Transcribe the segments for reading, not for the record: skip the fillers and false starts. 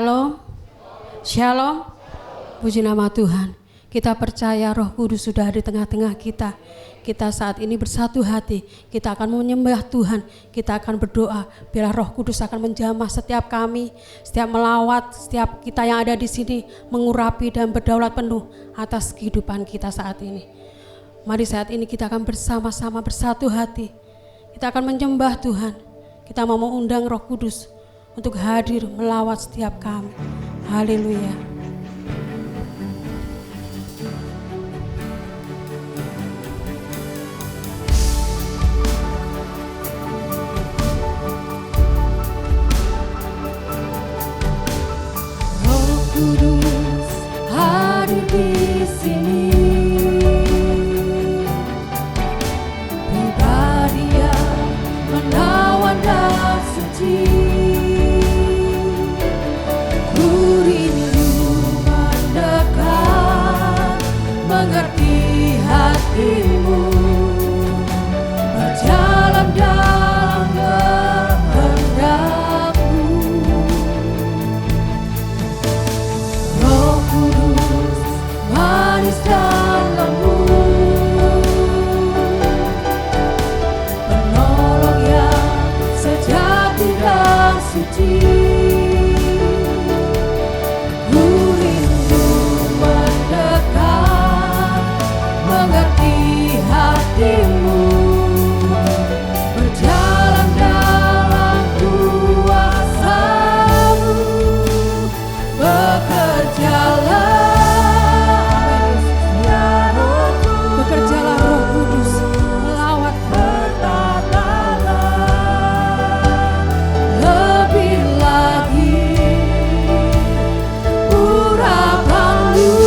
Shalom. Shalom. Puji nama Tuhan. Kita percaya Roh Kudus sudah di tengah-tengah kita. Kita saat ini bersatu hati. Kita akan menyembah Tuhan. Kita akan berdoa. Biar Roh Kudus akan menjamah setiap kami, setiap melawat, setiap kita yang ada di sini, mengurapi dan berdaulat penuh atas kehidupan kita saat ini. Mari saat ini kita akan bersama-sama bersatu hati. Kita akan menyembah Tuhan. Kita mau mengundang Roh Kudus untuk hadir melawat setiap kami. Haleluya. Roh Kudus hadir di sini. Pribadi yang menawan dan suci. Mengerti hatimu, berjalan dalam kehendakmu. Roh Kudus manis dan lembut, penolong yang sejati dan suci. Hatimu berjalan dalam kuasa-Mu, bekerjalah ya Roh Kudus, melawat bertatalah lebih lagi urapanmu.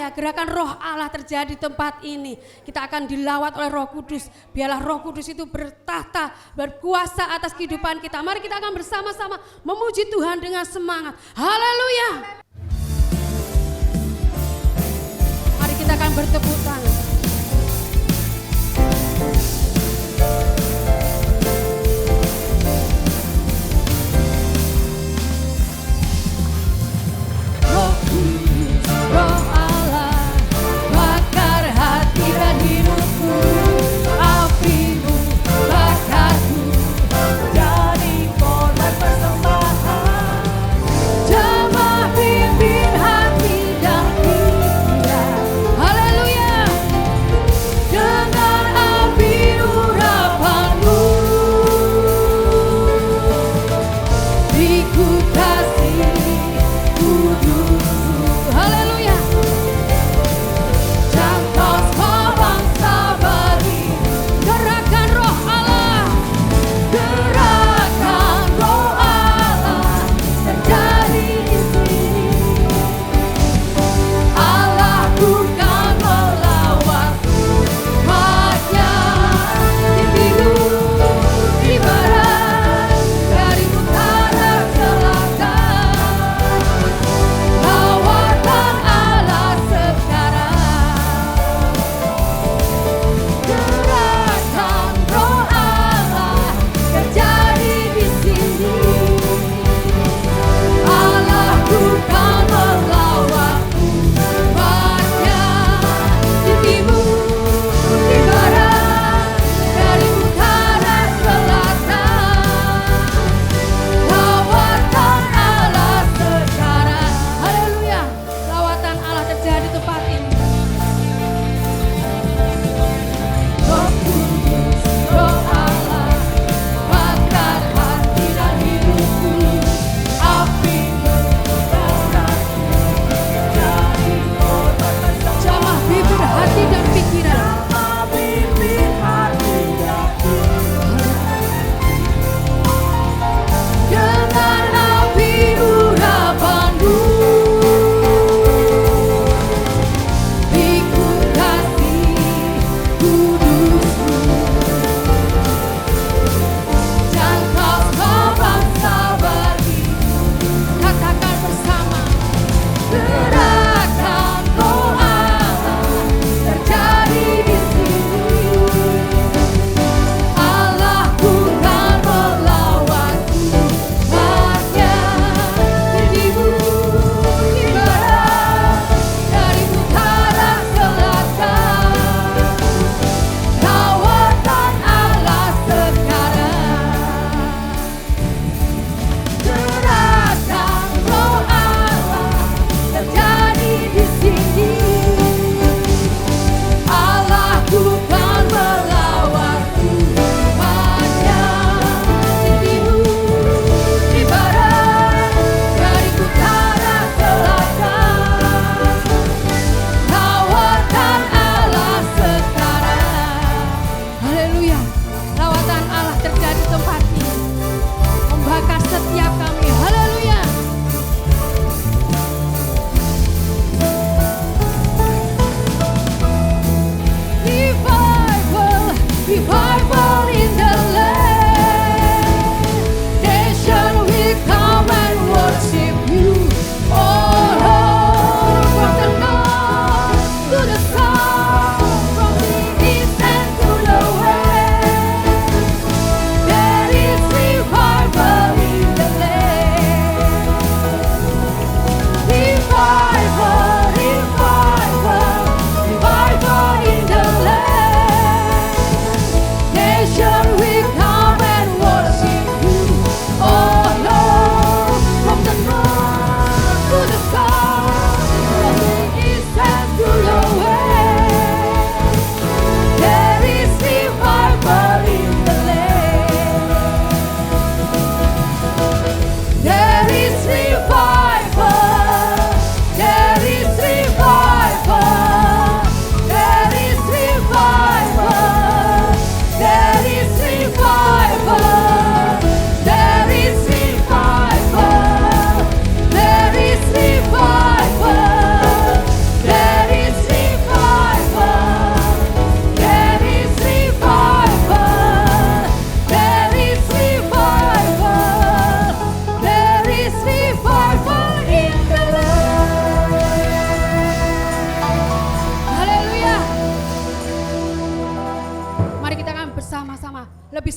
Gerakan Roh Allah terjadi di tempat ini. Kita akan dilawat oleh Roh Kudus. Biarlah Roh Kudus itu bertahta, berkuasa atas kehidupan kita. Mari kita akan bersama-sama memuji Tuhan dengan semangat. Haleluya. Mari kita akan bertepuk tangan.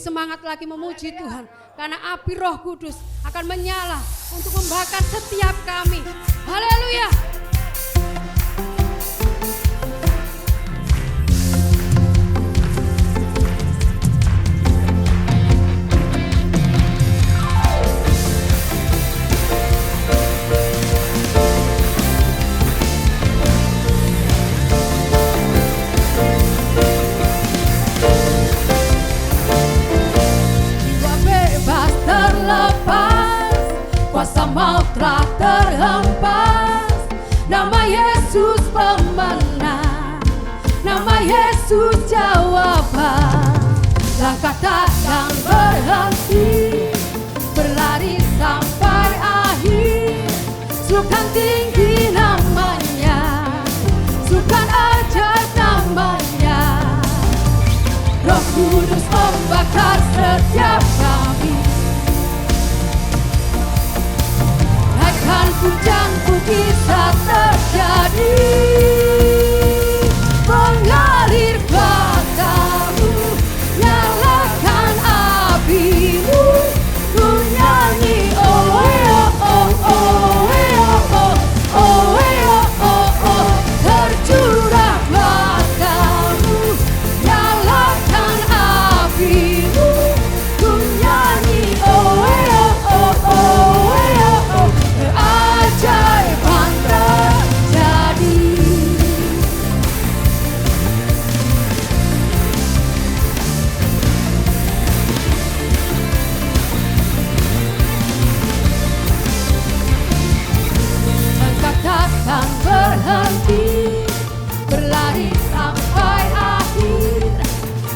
semangat lagi memuji Tuhan. Karena api Roh Kudus akan menyala untuk membakar setiap kami. Haleluya. Kuasa maut telah terhempas. Nama Yesus pemenang, nama Yesus jawaban. Langkah takkan berhenti, berlari sampai akhir. Sukan tinggi namanya, sukan ajaib namanya. Roh Kudus membakar setiap kami. Pujian bisa terjadi, mengalir kuasa-Mu, nyalakan api-Mu, ku nyanyi oh oh oh oh oh oh oh oh, tercurah kuasa-Mu, nyalakan api-Mu, ku nyanyi oh oh oh oh. Keajaiban terjadi. Engkau takkan berhenti, berlari sampai akhir.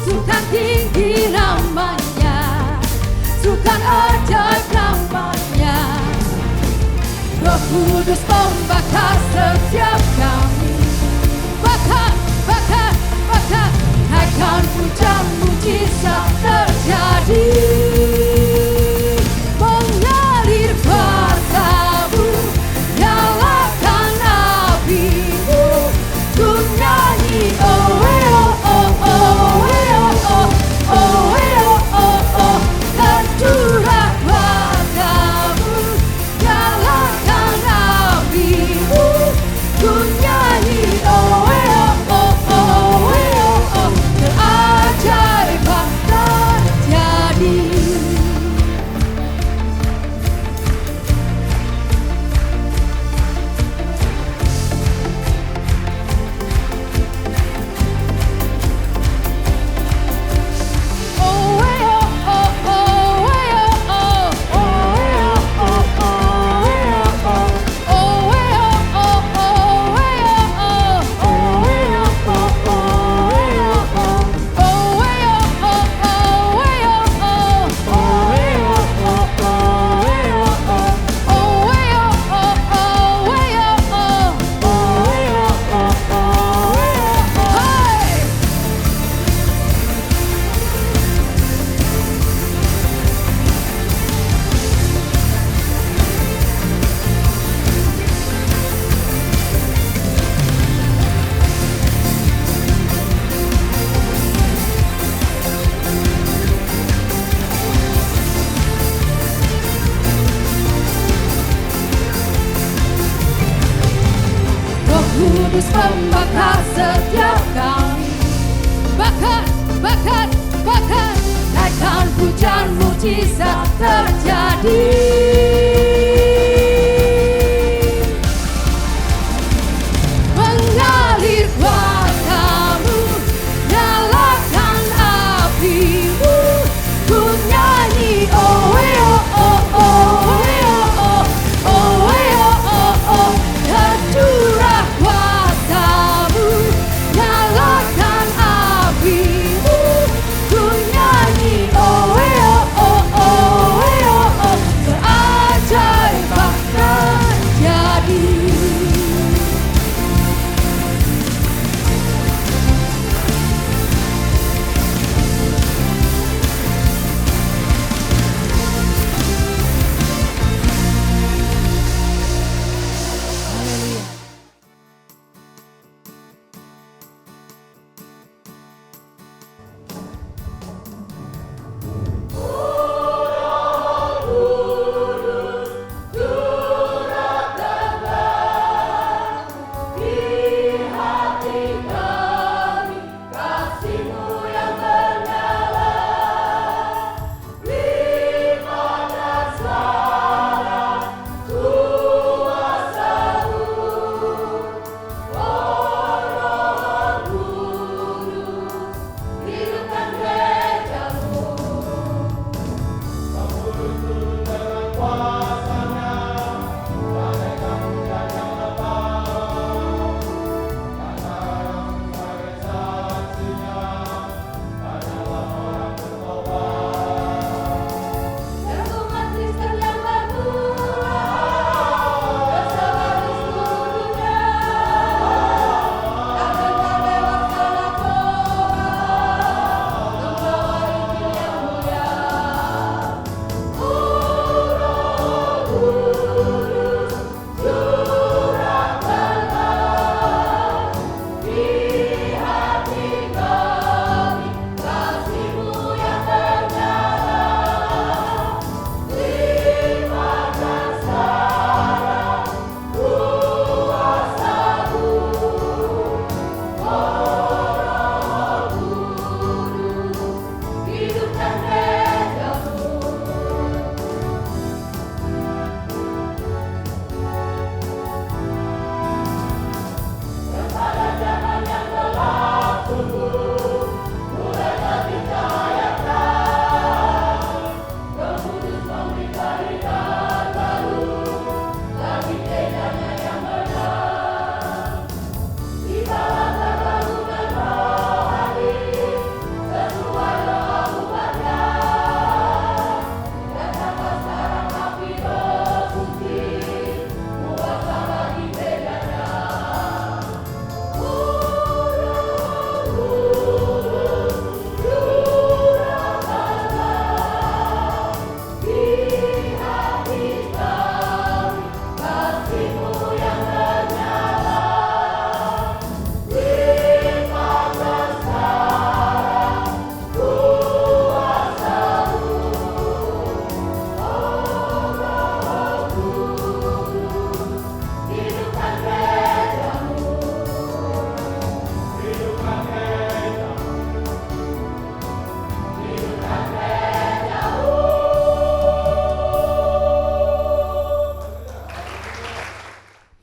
Sukan tinggi namanya, sukan ajaib namanya. Roh Kudus membakar setiap kami. Bakar, bakar, bakar. Naikkan pujian mujizat terjadi. Mengalir kuasa-Mu, nyalakan api-Mu, ku nyanyi oh oh oh oh oh oh oh oh, tercurah kuasa-Mu, nyalakan api-Mu, ku nyanyi oh oh oh oh oh, keajaiban terjadi. Kudus membakar setiap kami. Bakar, bakar, bakar. Naikkan pujian mujizat terjadi. Mengalir kuasa-Mu, nyalakan api-Mu, ku nyanyi oh oh oh oh oh oh oh, tercurah kuasa-Mu, nyalakan api-Mu, ku nyanyi oh oh oh oh oh, keajaiban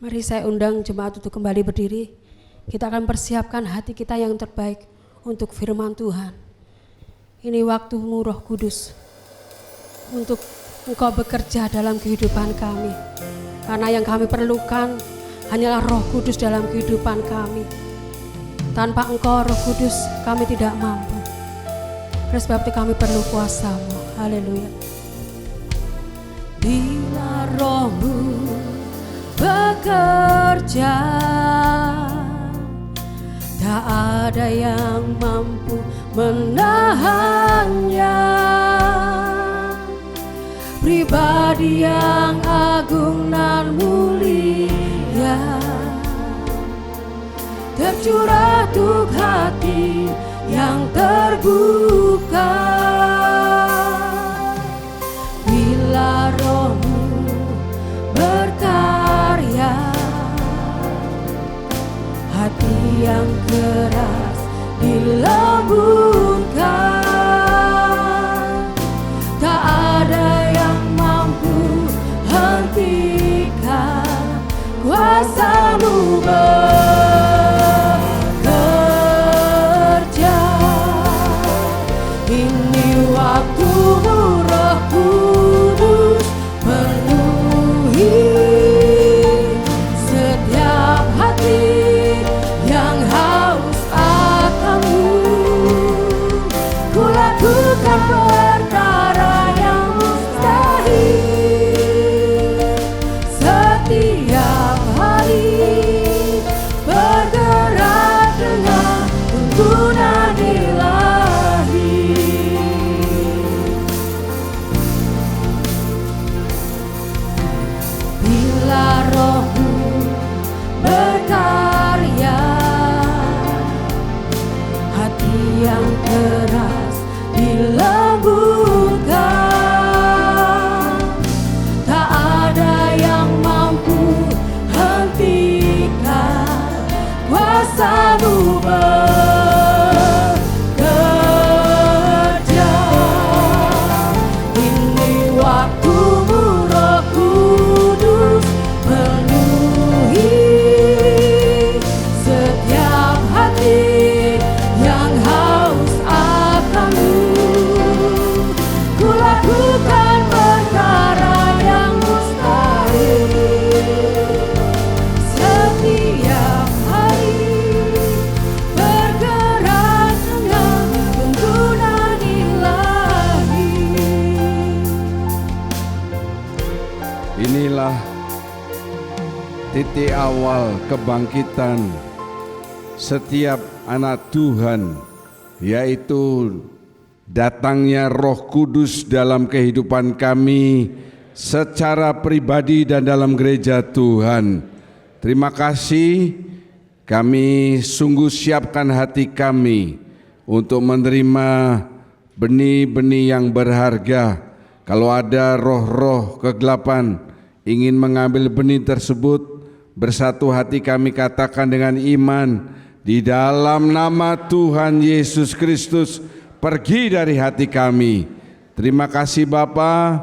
Mari saya undang jemaat untuk kembali berdiri. Kita akan persiapkan hati kita yang terbaik untuk firman Tuhan. Ini waktumu Roh Kudus untuk Engkau bekerja dalam kehidupan kami. Karena yang kami perlukan hanyalah Roh Kudus dalam kehidupan kami. Tanpa Engkau Roh Kudus kami tidak mampu. Oleh sebab itu kami perlu kuasa-Mu. Haleluya. Bila Roh-Mu bekerja, tak ada yang mampu menahannya. Pribadi yang agung dan mulia, tercurah untuk hati yang terbuka. Bila Roh-Mu berkarya, hati yang keras dilembutkan. Tak ada yang mampu hentikan kuasa-Mu bekerja. Ini waktu-Mu Roh Kudus, penuhi setiap hati yang haus akan-Mu. Ku lakukan perkara yang mustahil setiap hari, bergerak dengan tuntunan ilahi. Bila Roh-Mu berkarya, hati yang keras dilembutkan. Tak ada yang mampu hentikan kuasa-Mu bekerja. Ini waktu-Mu Roh Kudus, penuhi setiap hati yang haus akan-Mu. Ku lakukan perkara yang mustahil setiap hari, bergerak dengan tuntunan ilahi. Inilah titik awal kebangkitan setiap anak Tuhan, yaitu datangnya Roh Kudus dalam kehidupan kami secara pribadi dan dalam gereja Tuhan. Terima kasih, kami sungguh siapkan hati kami untuk menerima benih-benih yang berharga. Kalau ada roh-roh kegelapan ingin mengambil benih tersebut, bersatu hati kami katakan dengan iman, di dalam nama Tuhan Yesus Kristus, pergi dari hati kami. Terima kasih Bapa,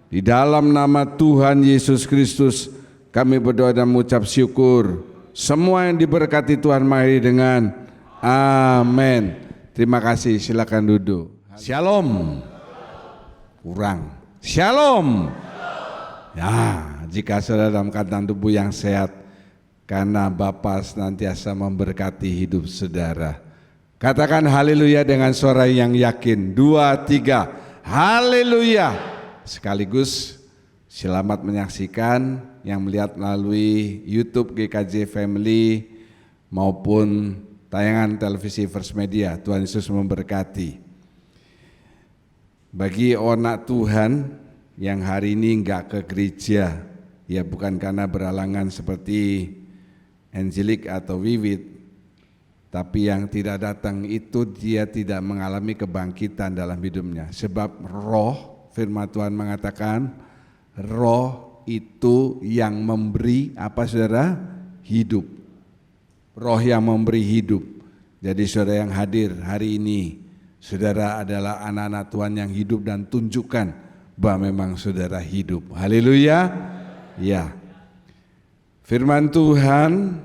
di dalam nama Tuhan Yesus Kristus kami berdoa dan mengucap syukur. Semua yang diberkati Tuhan mari dengan amin. Terima kasih, silakan duduk. Shalom. Kurang. Shalom. Ya, jika saudara dalam keadaan tubuh yang sehat, karena Bapa senantiasa memberkati hidup saudara. Katakan haleluya dengan suara yang yakin. 2, 3, haleluya. Sekaligus selamat menyaksikan yang melihat melalui YouTube GKJ Family maupun tayangan televisi First Media. Tuhan Yesus memberkati. Bagi anak Tuhan yang hari ini enggak ke gereja, ya bukan karena berhalangan seperti Angelik atau Wiwit, tapi yang tidak datang itu dia tidak mengalami kebangkitan dalam hidupnya. Sebab roh, firman Tuhan mengatakan, roh itu yang memberi apa saudara? Hidup. Roh yang memberi hidup. Jadi saudara yang hadir hari ini, saudara adalah anak-anak Tuhan yang hidup dan tunjukkan bahwa memang saudara hidup. Haleluya. Ya. Firman Tuhan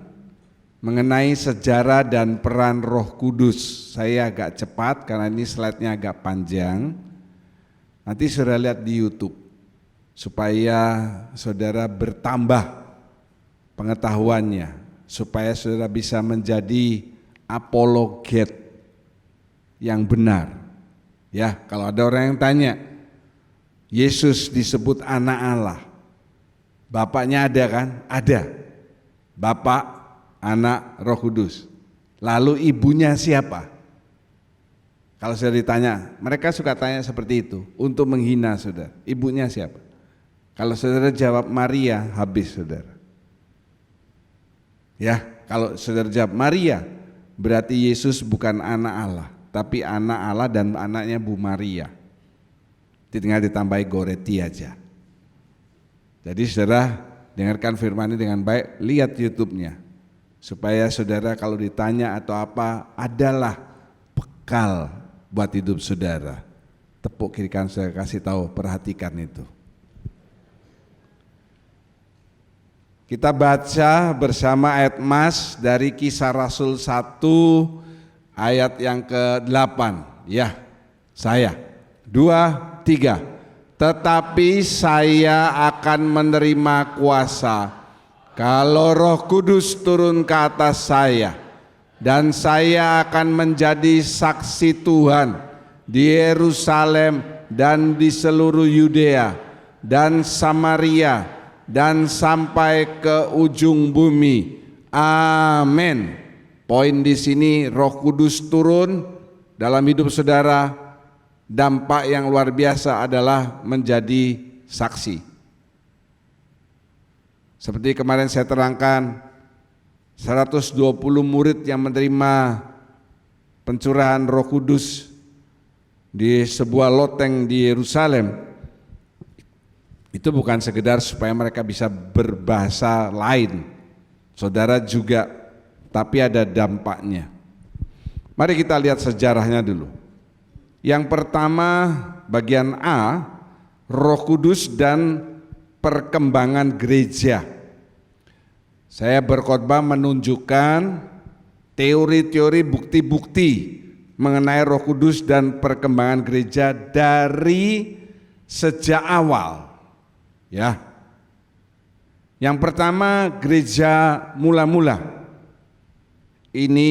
mengenai sejarah dan peran Roh Kudus. Saya agak cepat karena ini slide-nya agak panjang. Nanti saudara lihat di YouTube supaya saudara bertambah pengetahuannya, supaya saudara bisa menjadi apologet yang benar. Ya, kalau ada orang yang tanya, Yesus disebut anak Allah, Bapaknya ada kan? Ada. Bapak, Anak, Roh Kudus. Lalu ibunya siapa? Kalau saudara ditanya, mereka suka tanya seperti itu untuk menghina saudara. Ibunya siapa? Kalau saudara jawab Maria, habis saudara. Ya, kalau saudara jawab Maria, berarti Yesus bukan anak Allah, tapi anak Allah dan anaknya Bu Maria. Tinggal ditambahi Goreti aja. Jadi saudara dengarkan firman ini dengan baik, lihat YouTube-nya. Supaya saudara kalau ditanya atau apa, adalah bekal buat hidup saudara. Tepuk kiri kanan saya kasih tahu, perhatikan itu. Kita baca bersama ayat mas dari Kisah Rasul 1 ayat yang ke-8. Ya, saya. 2, 3. Tetapi saya akan menerima kuasa kalau Roh Kudus turun ke atas saya, dan saya akan menjadi saksi Tuhan di Yerusalem dan di seluruh Yudea dan Samaria dan sampai ke ujung bumi. Amin. Poin di sini, Roh Kudus turun dalam hidup saudara. Dampak yang luar biasa adalah menjadi saksi. Seperti kemarin saya terangkan, 120 murid yang menerima pencurahan Roh Kudus di sebuah loteng di Yerusalem, itu bukan sekedar supaya mereka bisa berbahasa lain, saudara juga, tapi ada dampaknya. Mari kita lihat sejarahnya dulu. Yang pertama, bagian A, Roh Kudus dan perkembangan gereja. Saya berkhotbah menunjukkan teori-teori, bukti-bukti mengenai Roh Kudus dan perkembangan gereja dari sejak awal. Ya. Yang pertama, gereja mula-mula. Ini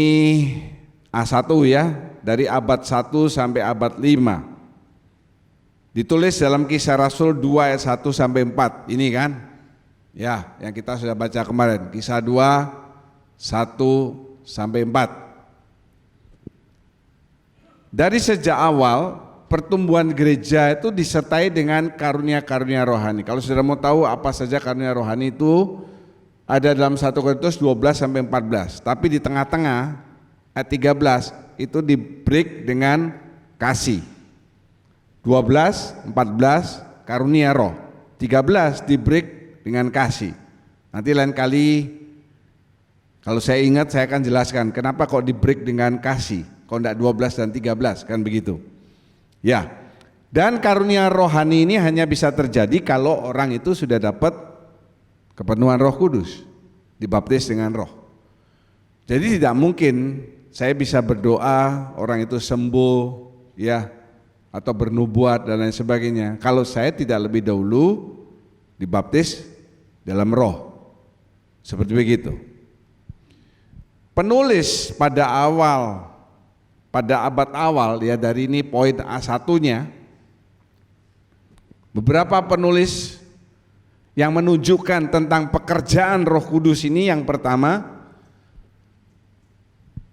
A1 ya, dari abad 1 sampai abad 5. Ditulis dalam Kisah Rasul 2 ayat 1 sampai 4. Ini kan? Ya, yang kita sudah baca kemarin. Kisah 2 1 sampai 4. Dari sejak awal pertumbuhan gereja itu disertai dengan karunia-karunia rohani. Kalau sudah mau tahu apa saja karunia rohani itu, ada dalam 1 Korintus 12 sampai 14. Tapi di tengah-tengah ayat 13 itu di break dengan kasih. 12, 14 karunia roh. 13 di break dengan kasih. Nanti lain kali kalau saya ingat saya akan jelaskan kenapa kok di break dengan kasih. Kok enggak 12 dan 13 kan begitu. Ya. Dan karunia rohani ini hanya bisa terjadi kalau orang itu sudah dapat kepenuhan Roh Kudus, dibaptis dengan roh. Jadi tidak mungkin saya bisa berdoa orang itu sembuh ya, atau bernubuat dan lain sebagainya kalau saya tidak lebih dahulu dibaptis dalam roh. Seperti begitu. Penulis pada abad awal ya, dari ini poin A1-nya, beberapa penulis yang menunjukkan tentang pekerjaan Roh Kudus ini. Yang pertama,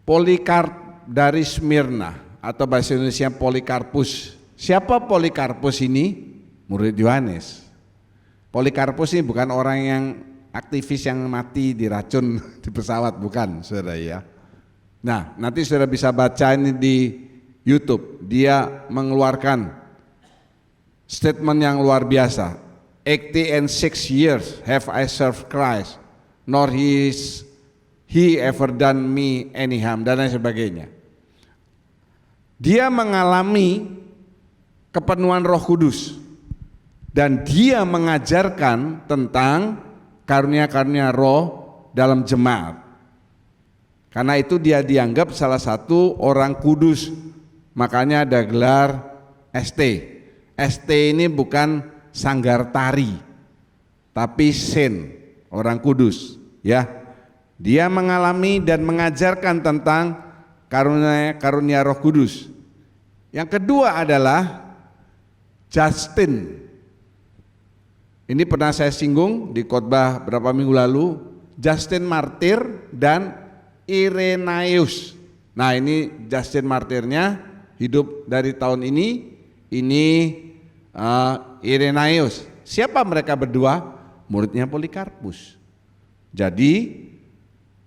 Polikarp dari Smyrna, atau bahasa Indonesia Polikarpus. Siapa Polikarpus ini? Murid Yohanes. Polikarpus ini bukan orang yang aktivis yang mati diracun di pesawat, bukan saudara ya. Nah, nanti saudara bisa baca ini di YouTube. Dia mengeluarkan statement yang luar biasa. 86 years have I served Christ, nor he ever done me any harm, dan lain sebagainya. Dia mengalami kepenuhan Roh Kudus dan dia mengajarkan tentang karunia-karunia roh dalam jemaat. Karena itu dia dianggap salah satu orang kudus. Makanya ada gelar ST. ST ini bukan sanggar tari, tapi saint, orang kudus, ya. Dia mengalami dan mengajarkan tentang karunia Roh Kudus. Yang kedua adalah Justin. Ini pernah saya singgung di khotbah beberapa minggu lalu, Justin Martir dan Irenaeus. Nah, ini Justin Martirnya hidup dari tahun ini Irenaeus. Siapa mereka berdua? Muridnya Polikarpus. Jadi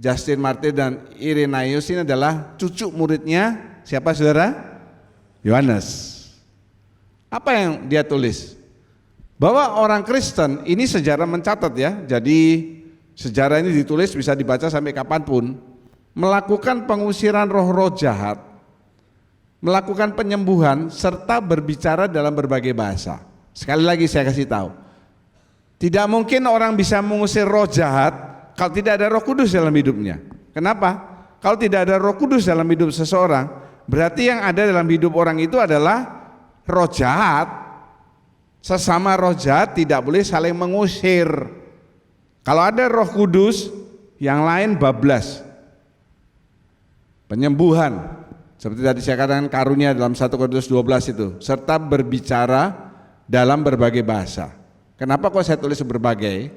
Justin Martir dan Irenaeus ini adalah cucu muridnya siapa saudara? Yohanes. Apa yang dia tulis? Bahwa orang Kristen, ini sejarah mencatat ya, jadi sejarah ini ditulis bisa dibaca sampai kapanpun, melakukan pengusiran roh-roh jahat, melakukan penyembuhan, serta berbicara dalam berbagai bahasa. Sekali lagi saya kasih tahu, tidak mungkin orang bisa mengusir roh jahat kalau tidak ada Roh Kudus dalam hidupnya. Kenapa? Kalau tidak ada Roh Kudus dalam hidup seseorang, berarti yang ada dalam hidup orang itu adalah roh jahat. Sesama roh jahat tidak boleh saling mengusir. Kalau ada Roh Kudus, yang lain bablas. Penyembuhan, seperti tadi saya katakan karunia dalam 1 Korintus 12 itu, serta berbicara dalam berbagai bahasa. Kenapa kok saya tulis berbagai?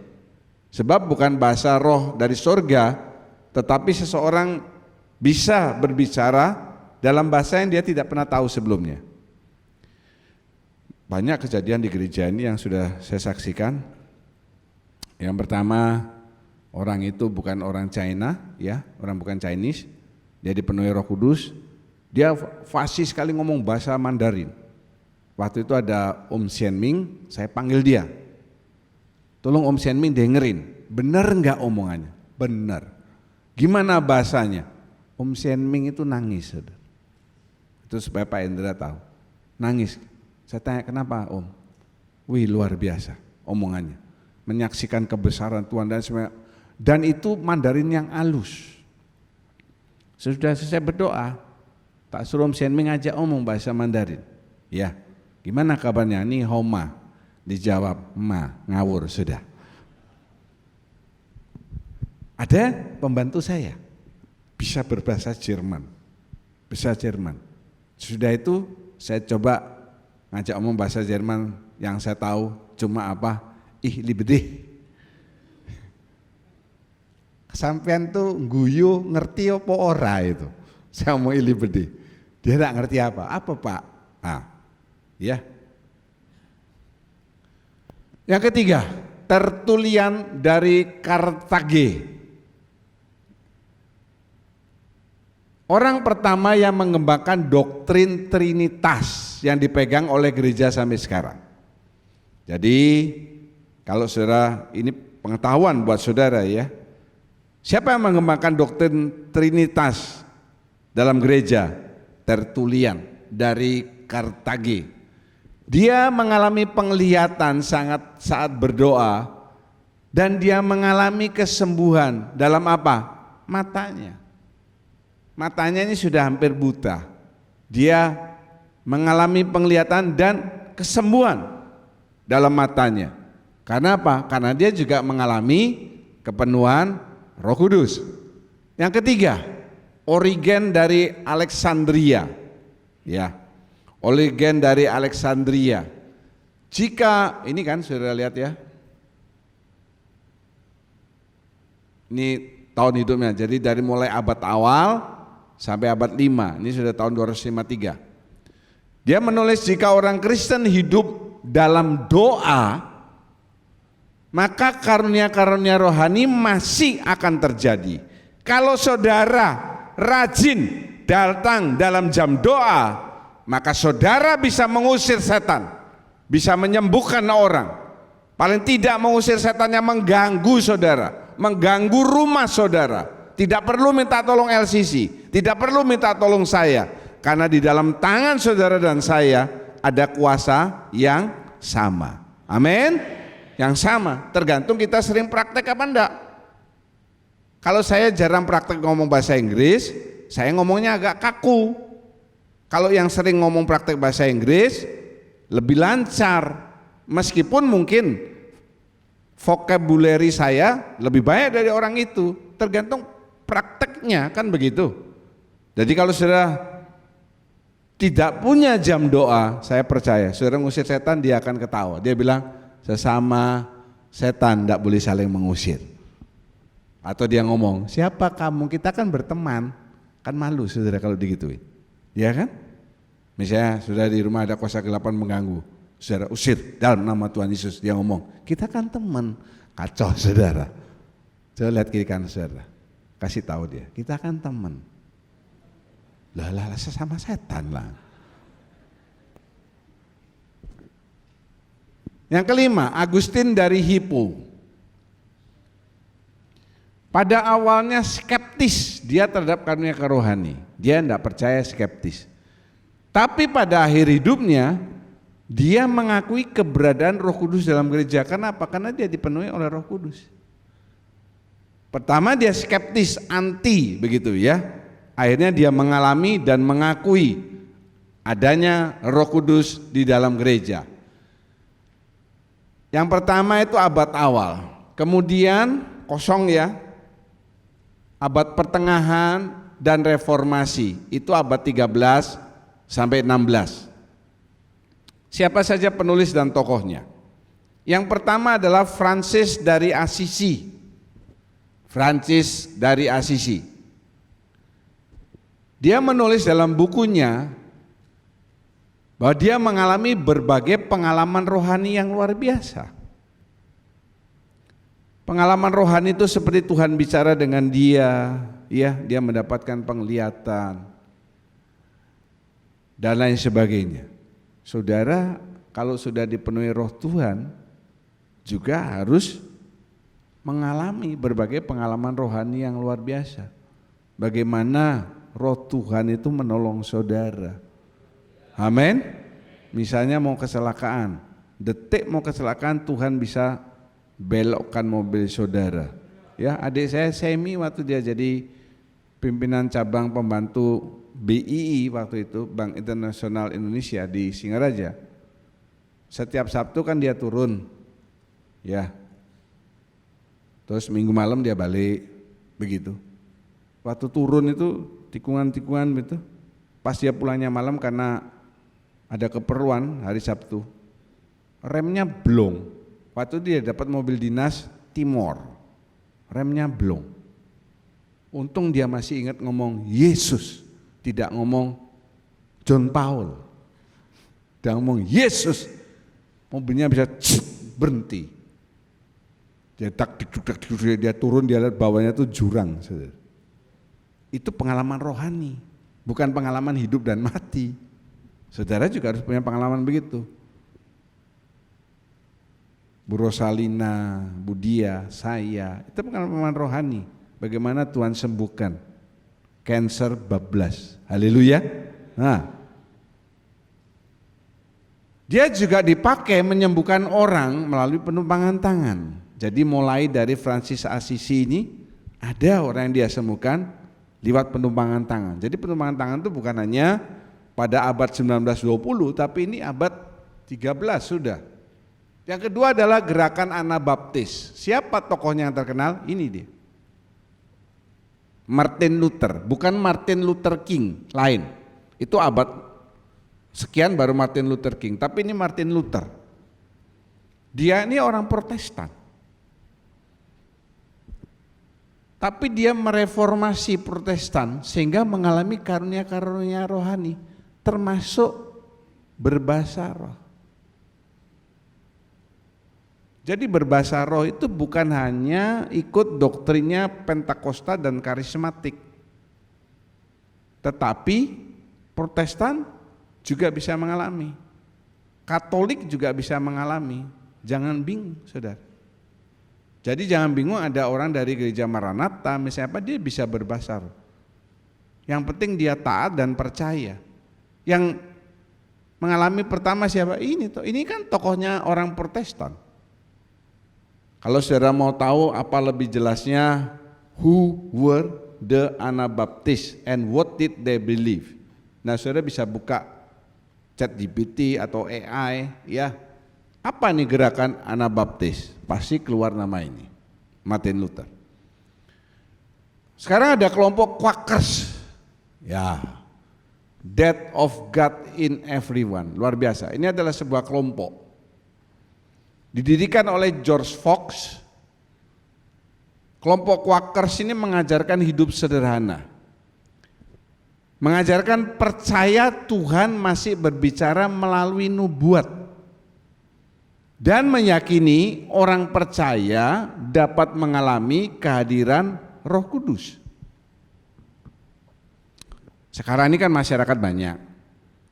Sebab bukan bahasa roh dari surga, tetapi seseorang bisa berbicara dalam bahasa yang dia tidak pernah tahu sebelumnya. Banyak kejadian di gereja ini yang sudah saya saksikan. Yang pertama, orang itu bukan orang China, ya, orang bukan Chinese. Dia dipenuhi Roh Kudus. Dia fasih sekali ngomong bahasa Mandarin. Waktu itu ada Om Xian Ming, saya panggil dia. Tolong Om Xian Ming dengerin, benar enggak omongannya? Benar. Gimana bahasanya? Om Xian Ming itu nangis, saudara. Itu supaya Pak Indra tahu. Nangis. Saya tanya kenapa Om? Wih, luar biasa omongannya. Menyaksikan kebesaran Tuhan dan semua. Dan itu Mandarin yang halus. Sesudah selesai berdoa, tak suruh Om Xian Ming aja omong bahasa Mandarin. Ya, gimana kabarnya? Ni hao ma. Dijawab, ma, ngawur sudah. Ada pembantu saya bisa berbahasa Jerman. Bisa Jerman. Sudah itu saya coba ngajak omong bahasa Jerman, yang saya tahu cuma apa? Ih libedih. Sampean tuh guyu ngerti apa ora itu. Saya mau libedih. Dia enggak ngerti apa. Apa Pak? Ah. Ya. Yang ketiga, Tertulian dari Kartage. Orang pertama yang mengembangkan doktrin Trinitas yang dipegang oleh gereja sampai sekarang. Jadi kalau saudara, ini pengetahuan buat saudara ya. Siapa yang mengembangkan doktrin Trinitas dalam gereja? Tertulian dari Kartage. Dia mengalami penglihatan saat berdoa dan dia mengalami kesembuhan dalam apa? Matanya. Matanya ini sudah hampir buta. Dia mengalami penglihatan dan kesembuhan dalam matanya. Karena apa? Karena dia juga mengalami kepenuhan Roh Kudus. Yang ketiga, Origen dari Alexandria. Ya. Origen dari Alexandria. Jika ini kan sudah lihat ya. Ini tahun hidupnya. Jadi dari mulai abad awal sampai abad 5, ini sudah tahun 253. Dia menulis jika orang Kristen hidup dalam doa, maka karunia-karunia rohani masih akan terjadi. Kalau saudara rajin datang dalam jam doa, maka saudara bisa mengusir setan, bisa menyembuhkan orang. Paling tidak mengusir setan yang mengganggu saudara, mengganggu rumah saudara. Tidak perlu minta tolong LCC, tidak perlu minta tolong saya, karena di dalam tangan saudara dan saya ada kuasa yang sama. Amin. yang sama, tergantung kita sering praktek apa enggak. Kalau saya jarang praktek ngomong bahasa Inggris, saya ngomongnya agak kaku. Kalau yang sering ngomong praktek bahasa Inggris, lebih lancar. Meskipun mungkin vocabulary saya lebih banyak dari orang itu, tergantung prakteknya, kan begitu. Jadi kalau saudara tidak punya jam doa, saya percaya saudara ngusir setan, dia akan ketawa. Dia bilang, sesama setan tidak boleh saling mengusir. Atau dia ngomong, siapa kamu? Kita kan berteman. Kan malu saudara kalau digituin, ya kan? Misalnya saudara di rumah ada kuasa kegelapan mengganggu, saudara usir dalam nama Tuhan Yesus. Dia ngomong, kita kan teman. Kacau saudara. Coba lihat kiri kanan saudara, kasih tahu dia, kita kan teman. Lah sesama setan lah. Yang kelima, Agustin dari Hippo. Pada awalnya skeptis dia terhadap karunia rohani, dia tidak percaya, skeptis. Tapi pada akhir hidupnya dia mengakui keberadaan Roh Kudus dalam gereja. Kenapa? Karena dia dipenuhi oleh Roh Kudus. Pertama dia skeptis, anti begitu ya. Akhirnya dia mengalami dan mengakui adanya Roh Kudus di dalam gereja. Yang pertama itu abad awal. Kemudian kosong ya. Abad pertengahan dan reformasi, itu abad 13 sampai 16. Siapa saja penulis dan tokohnya? Yang pertama adalah Francis dari Assisi. Francis dari Assisi. Dia menulis dalam bukunya bahwa dia mengalami berbagai pengalaman rohani yang luar biasa. Pengalaman rohani itu seperti Tuhan bicara dengan dia, ya, dia mendapatkan penglihatan dan lain sebagainya. Saudara, kalau sudah dipenuhi Roh Tuhan, juga harus mengalami berbagai pengalaman rohani yang luar biasa. Bagaimana Roh Tuhan itu menolong saudara. Amin. Misalnya mau kecelakaan, detik mau kecelakaan, Tuhan bisa belokkan mobil saudara. Ya, adik saya Semi waktu dia jadi pimpinan cabang pembantu BII waktu itu, Bank Internasional Indonesia di Singaraja. Setiap Sabtu kan dia turun, ya. Terus Minggu malam dia balik, begitu. Waktu turun itu tikungan-tikungan gitu. Pas dia pulangnya malam karena ada keperluan hari Sabtu, remnya blong. Waktu dia dapat mobil dinas Timor, remnya blong. Untung dia masih ingat ngomong Yesus, tidak ngomong John Paul. Dia ngomong Yesus, mobilnya bisa berhenti. Dia turun, dia lihat bawahnya itu jurang. Itu pengalaman rohani, bukan pengalaman hidup dan mati. Saudara juga harus punya pengalaman begitu. Bu Rosalina, Bu Dia, saya, itu pengalaman rohani. Bagaimana Tuhan sembuhkan kanker bablas. Haleluya. Nah, dia juga dipakai menyembuhkan orang melalui penumpangan tangan. Jadi mulai dari Francis Assisi ini, ada orang yang dia sembuhkan lewat penumpangan tangan. Jadi penumpangan tangan itu bukan hanya pada abad 19-20, tapi ini abad 13 sudah. Yang kedua adalah gerakan Anabaptis. Siapa tokohnya yang terkenal? Ini dia, Martin Luther. Bukan Martin Luther King, lain. Itu abad sekian baru Martin Luther King. Tapi ini Martin Luther. Dia ini orang Protestan. Tapi dia mereformasi Protestan sehingga mengalami karunia-karunia rohani, termasuk berbahasa roh. Jadi berbahasa roh itu bukan hanya ikut doktrinnya Pentakosta dan karismatik, tetapi Protestan juga bisa mengalami, Katolik juga bisa mengalami. Jangan bingung, saudara. Jadi jangan bingung ada orang dari gereja Maranatha misalnya apa, dia bisa berbahasa roh. Yang penting dia taat dan percaya. Yang mengalami pertama siapa? Ini kan tokohnya orang Protestan. Kalau saudara mau tahu apa lebih jelasnya, who were the Anabaptists and what did they believe? Nah, saudara bisa buka ChatGPT atau AI, ya. Apa nih gerakan Anabaptis? Pasti keluar nama ini, Martin Luther. Sekarang ada kelompok Quakers, ya, Death of God in Everyone, luar biasa. Ini adalah sebuah kelompok didirikan oleh George Fox. Kelompok Quakers ini mengajarkan hidup sederhana, mengajarkan percaya Tuhan masih berbicara melalui nubuat, dan meyakini orang percaya dapat mengalami kehadiran Roh Kudus. Sekarang ini kan masyarakat banyak,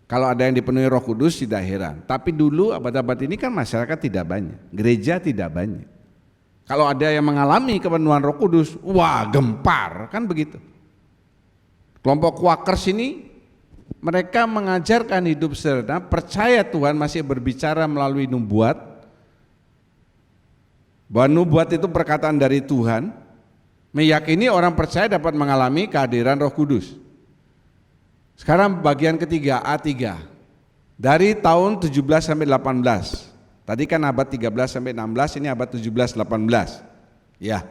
kalau ada yang dipenuhi Roh Kudus tidak heran. Tapi dulu abad-abad ini kan masyarakat tidak banyak, gereja tidak banyak. Kalau ada yang mengalami kepenuhan Roh Kudus, wah gempar, kan begitu. Kelompok Quakers ini mereka mengajarkan hidup sederhana, percaya Tuhan masih berbicara melalui nubuat, bahwa nubuat itu perkataan dari Tuhan, meyakini orang percaya dapat mengalami kehadiran Roh Kudus. Sekarang bagian ketiga, A3. Dari tahun 17 sampai 18. Tadi kan abad 13 sampai 16, ini abad 17 18. Ya.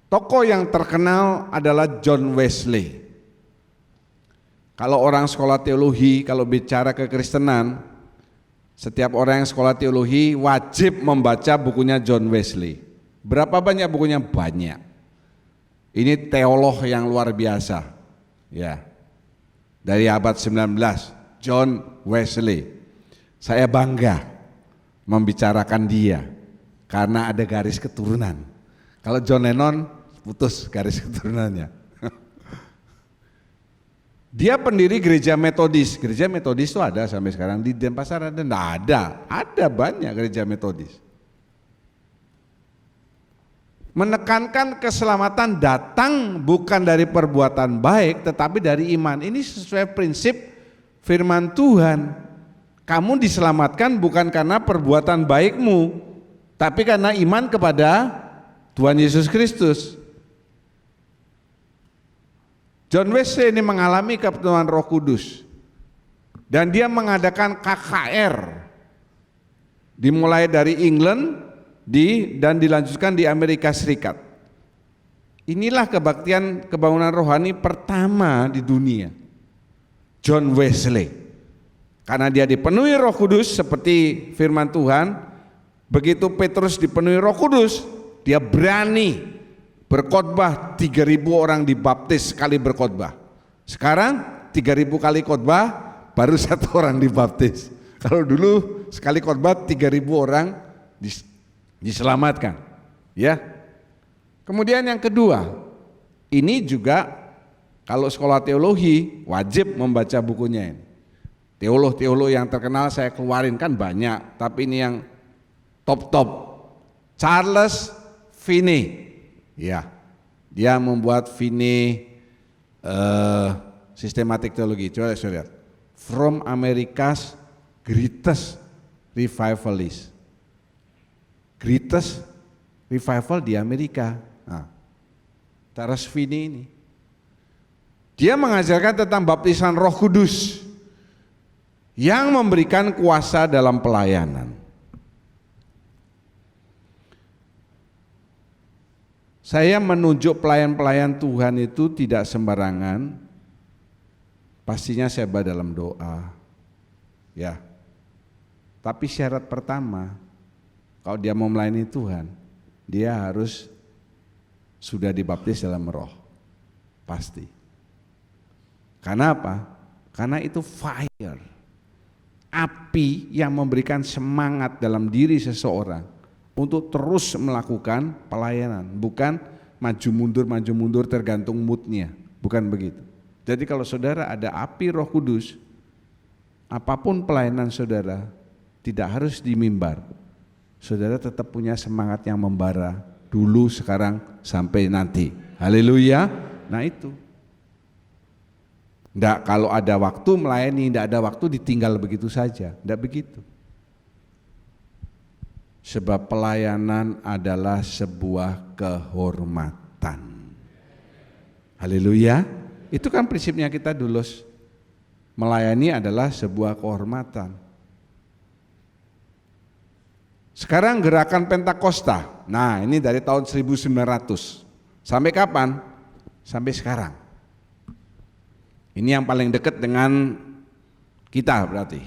Tokoh yang terkenal adalah John Wesley. Kalau orang sekolah teologi, kalau bicara kekristenan, setiap orang yang sekolah teologi wajib membaca bukunya John Wesley. Berapa banyak bukunya? Banyak. Ini teolog yang luar biasa, ya, dari abad 19, John Wesley. Saya bangga membicarakan dia karena ada garis keturunan. Kalau John Lennon putus garis keturunannya. Dia pendiri gereja Metodis. Gereja Metodis itu ada sampai sekarang di Denpasar, ada banyak gereja Metodis. Menekankan keselamatan datang bukan dari perbuatan baik tetapi dari iman. Ini sesuai prinsip firman Tuhan. Kamu diselamatkan bukan karena perbuatan baikmu, tapi karena iman kepada Tuhan Yesus Kristus. John Wesley ini mengalami kepenuhan Roh Kudus dan dia mengadakan KKR dimulai dari England dan dilanjutkan di Amerika Serikat. Inilah kebaktian kebangunan rohani pertama di dunia, John Wesley. Karena dia dipenuhi Roh Kudus seperti firman Tuhan, begitu Petrus dipenuhi Roh Kudus, dia berani berkhotbah, 3.000 orang dibaptis sekali berkhotbah. Sekarang 3.000 kali khotbah baru 1 orang dibaptis. Kalau dulu sekali khotbah 3.000 orang diselamatkan, ya. Kemudian yang kedua, ini juga kalau sekolah teologi wajib membaca bukunya ini. Teolog-teolog yang terkenal saya keluarin kan banyak, tapi ini yang top. Charles Finney, ya, dia membuat Finney Systematic Theology. Coba lihat, From America's Greatest Revivalist. Greatest Revival di Amerika. Nah, Charles Finney ini, dia mengajarkan tentang baptisan Roh Kudus yang memberikan kuasa dalam pelayanan. Saya menunjuk pelayan-pelayan Tuhan itu tidak sembarangan. Pastinya saya dalam doa, ya. Tapi syarat pertama, kalau dia mau melayani Tuhan, dia harus sudah dibaptis dalam Roh, pasti. Karena apa? Karena itu fire, api yang memberikan semangat dalam diri seseorang untuk terus melakukan pelayanan, bukan maju mundur tergantung moodnya, bukan begitu. Jadi kalau saudara ada api Roh Kudus, apapun pelayanan saudara tidak harus di mimbar. Saudara tetap punya semangat yang membara dulu, sekarang, sampai nanti. Haleluya. Nah itu. Enggak, kalau ada waktu melayani, enggak ada waktu ditinggal begitu saja. Enggak begitu. sebab pelayanan adalah sebuah kehormatan. Haleluya. Itu kan prinsipnya kita dulus. Melayani adalah sebuah kehormatan. Sekarang gerakan Pentakosta. Nah, ini dari tahun 1900. Sampai kapan? Sampai sekarang. Ini yang paling dekat dengan kita berarti.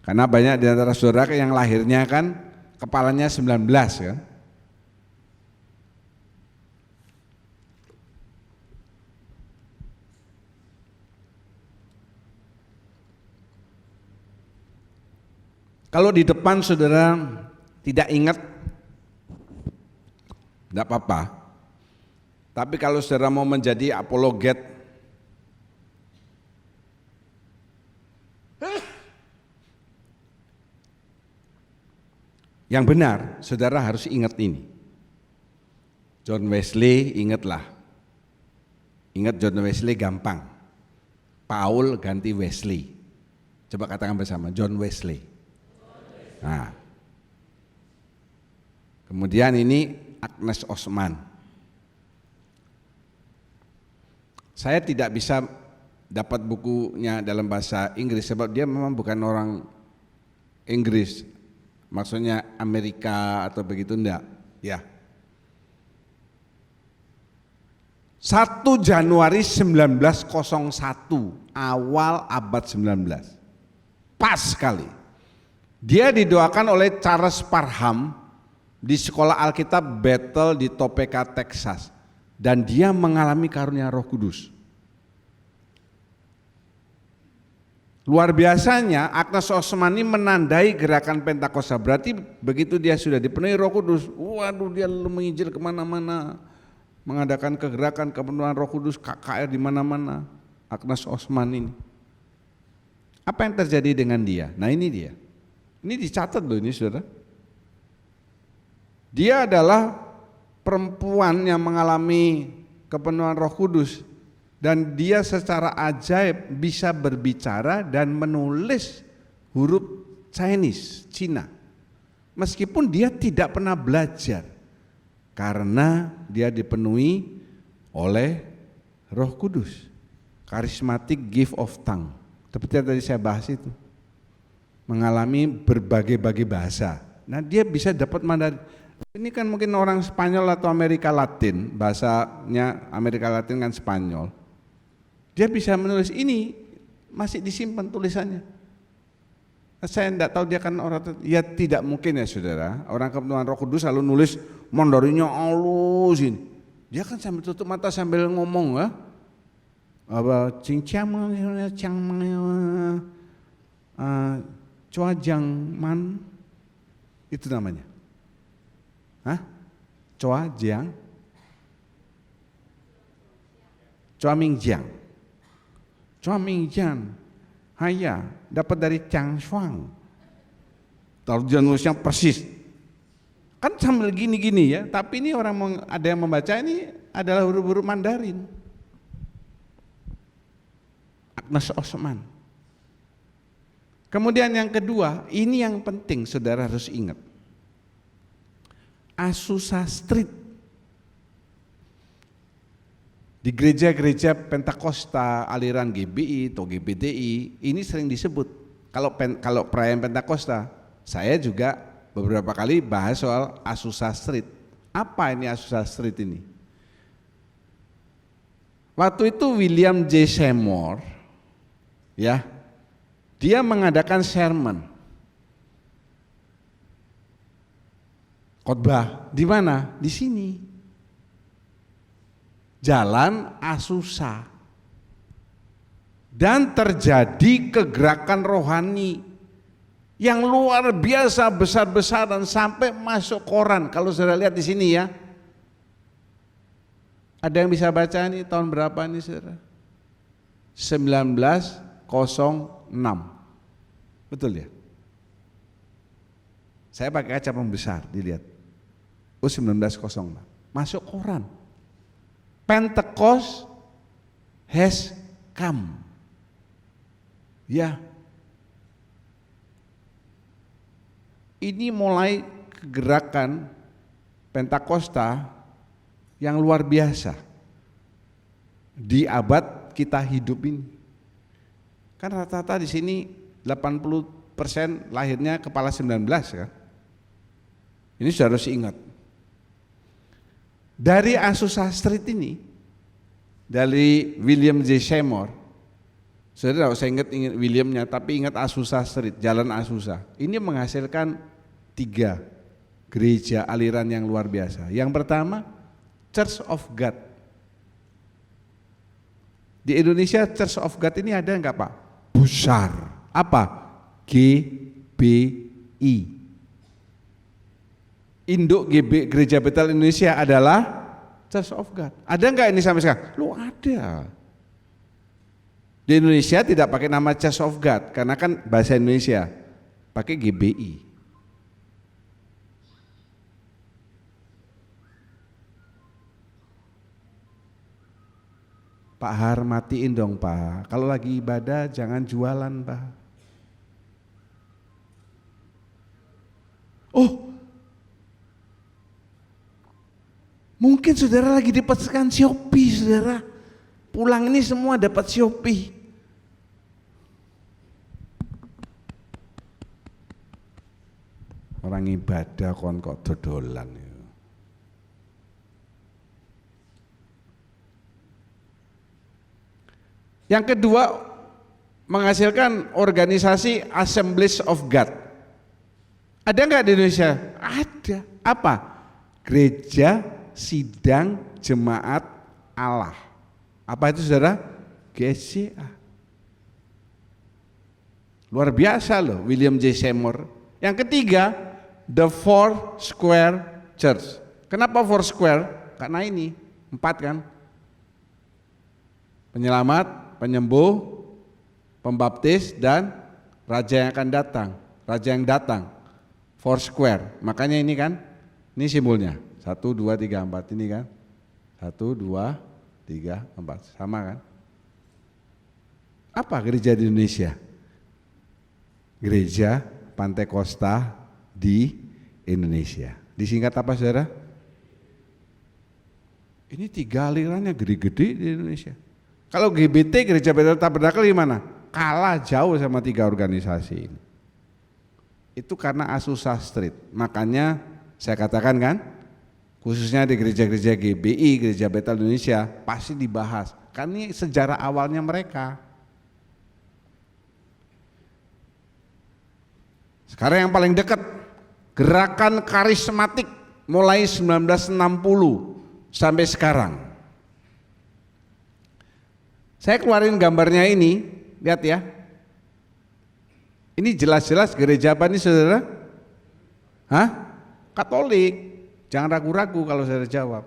Karena banyak di antara saudara yang lahirnya kan kepalanya 19 kan. Kalau di depan saudara tidak ingat, tidak apa-apa. Tapi kalau saudara mau menjadi apologet, yang benar, saudara harus ingat ini. John Wesley, ingatlah. Ingat John Wesley gampang. Paul ganti Wesley. Coba katakan bersama, John Wesley. Nah, kemudian ini Agnes Osman. Saya tidak bisa dapat bukunya dalam bahasa Inggris sebab dia memang bukan orang Inggris, maksudnya Amerika atau begitu enggak. Ya. 1 Januari 1901, awal abad 19. Pas sekali. Dia didoakan oleh Charles Parham di sekolah Alkitab Bethel di Topeka, Texas, dan dia mengalami karunia Roh Kudus. Luar biasanya Agnes Osman ini menandai gerakan Pentakosta. Berarti begitu dia sudah dipenuhi Roh Kudus, waduh dia lalu menginjil kemana-mana, mengadakan kegerakan kepenuhan Roh Kudus, KKR di mana-mana. Agnes Osman ini. Apa yang terjadi dengan dia? Nah ini dia. Ini dicatat loh ini saudara. Dia adalah perempuan yang mengalami kepenuhan Roh Kudus dan dia secara ajaib bisa berbicara dan menulis huruf Chinese, Cina. Meskipun dia tidak pernah belajar karena dia dipenuhi oleh Roh Kudus. Charismatic gift of tongue. Seperti yang tadi saya bahas itu. Mengalami berbagai-bagai bahasa. Nah dia bisa dapat Mandarin. Ini kan mungkin orang Spanyol atau Amerika Latin, bahasanya Amerika Latin kan Spanyol. Dia bisa menulis ini, masih disimpan tulisannya. Saya tidak tahu dia kan orang, ya tidak mungkin ya saudara. Orang kepenuhan Roh Kudus lalu nulis Mandarinnya halus ini. Dia kan sambil tutup mata sambil ngomong ya. Apa cincang Cuajangman itu namanya. Hah? Cuamingjiang. Haya, dapat dari Chang Shuang. Tarjah nulisnya persis. Kan sambil gini-gini ya, tapi ini orang ada yang membaca ini adalah huruf-huruf Mandarin. Agnes Osman. Kemudian yang kedua, ini yang penting saudara harus ingat. Azusa Street. Di gereja-gereja Pentakosta, aliran GBI atau GBDI, ini sering disebut. Kalau perayaan Pentakosta, saya juga beberapa kali bahas soal Azusa Street. Apa ini Azusa Street ini? Waktu itu William J. Seymour, ya, dia mengadakan sermon, khotbah di mana? Di sini, Jalan Azusa, dan terjadi kegerakan rohani yang luar biasa besar-besaran sampai masuk koran. Kalau saudara lihat di sini ya, ada yang bisa baca ini tahun berapa nih saudara? 1906. Betul ya? Saya pakai kaca pembesar, dilihat. 1906. Masuk koran. Pentecost has come. Ya. ini mulai gerakan Pentakosta yang luar biasa di abad kita hidup ini. Kan rata-rata di sini 80% lahirnya kepala 19 kan. Ini sudah harus ingat. Dari Azusa Street ini, dari William J. Seymour, saya tidak usah ingat Williamnya, tapi ingat Azusa Street, Jalan Azusa. Ini menghasilkan 3 gereja aliran yang luar biasa. Yang pertama, Church of God. Di Indonesia Church of God ini ada enggak Pak? Besar. Apa? GBI. Induk Gereja Betel Indonesia adalah Church of God. Ada enggak ini sampai sekarang? Loh ada. Di Indonesia tidak pakai nama Church of God karena kan bahasa Indonesia, pakai GBI. Pak Har, matiin dong Pak, kalau lagi ibadah jangan jualan Pak. Oh, mungkin saudara lagi dapatkan Shopee saudara, pulang ini semua dapat Shopee. Orang ibadah kon kok dodolan. Yang kedua, menghasilkan organisasi Assemblies of God. Ada enggak di Indonesia? Ada. Apa? Gereja Sidang Jemaat Allah. Apa itu saudara? GSJA. Luar biasa loh William J. Seymour. Yang ketiga, The Four Square Church. Kenapa Four Square? Karena ini 4 kan? Penyelamat, penyembuh, pembaptis, dan raja yang akan datang. Raja yang datang. Four Square. Makanya ini kan, ini simbolnya. 1, 2, 3, 4 ini kan. 1, 2, 3, 4. Sama kan? Apa gereja di Indonesia? Gereja Pantekosta di Indonesia. Disingkat apa saudara? Ini 3 alirannya gede-gede di Indonesia. Kalau GBT, Gereja Betel Tabernakel gimana? Kalah jauh sama 3 organisasi ini. Itu karena Azusa Street. Makanya saya katakan kan, khususnya di gereja-gereja GBI, Gereja Betel Indonesia, pasti dibahas. Karena ini sejarah awalnya mereka. Sekarang yang paling dekat, gerakan karismatik mulai 1960 sampai sekarang. Saya keluarin gambarnya ini, lihat ya. Ini jelas-jelas gereja apa nih saudara? Hah? Katolik. Jangan ragu-ragu kalau saya jawab.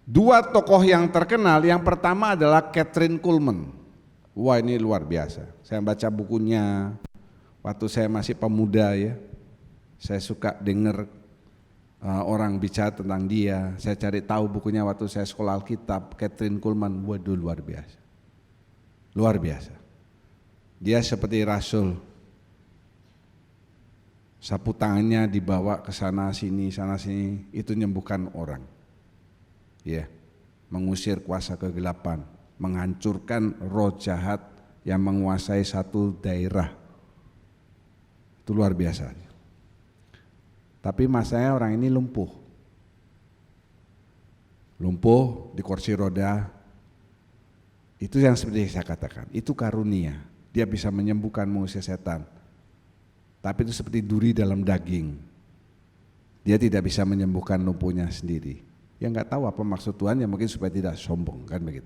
2 tokoh yang terkenal, yang pertama adalah Kathryn Kuhlman. Wah ini luar biasa. Saya baca bukunya waktu saya masih pemuda ya. Saya suka dengar orang bicara tentang dia. Saya cari tahu bukunya waktu saya sekolah Alkitab. Kathryn Kuhlman, waduh luar biasa. Luar biasa. Dia seperti rasul. Sapu tangannya dibawa ke sana sini, itu menyembuhkan orang. Ya, mengusir kuasa kegelapan, menghancurkan roh jahat yang menguasai satu daerah. Itu luar biasa. Tapi masanya orang ini lumpuh. Lumpuh di kursi roda. Itu yang seperti saya katakan, itu karunia. Dia bisa menyembuhkan, mengusir setan. Tapi itu seperti duri dalam daging. Dia tidak bisa menyembuhkan lumpuhnya sendiri. Ya nggak tahu apa maksud Tuhan, ya mungkin supaya tidak sombong kan begitu.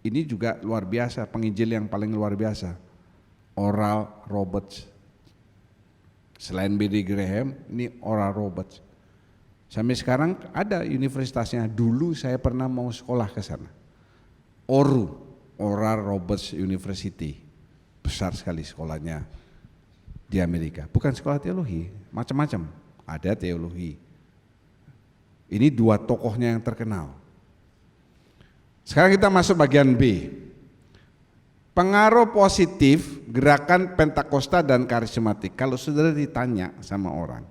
Ini juga luar biasa, penginjil yang paling luar biasa. Oral Roberts. Selain Billy Graham, ini Oral Roberts. Sampai sekarang ada universitasnya. Dulu saya pernah mau sekolah ke sana. Oral Roberts University. Besar sekali sekolahnya di Amerika. Bukan sekolah teologi, macam-macam. Ada teologi. Ini 2 tokohnya yang terkenal. Sekarang kita masuk bagian B. Pengaruh positif gerakan Pentakosta dan karismatik. Kalau saudara ditanya sama orang,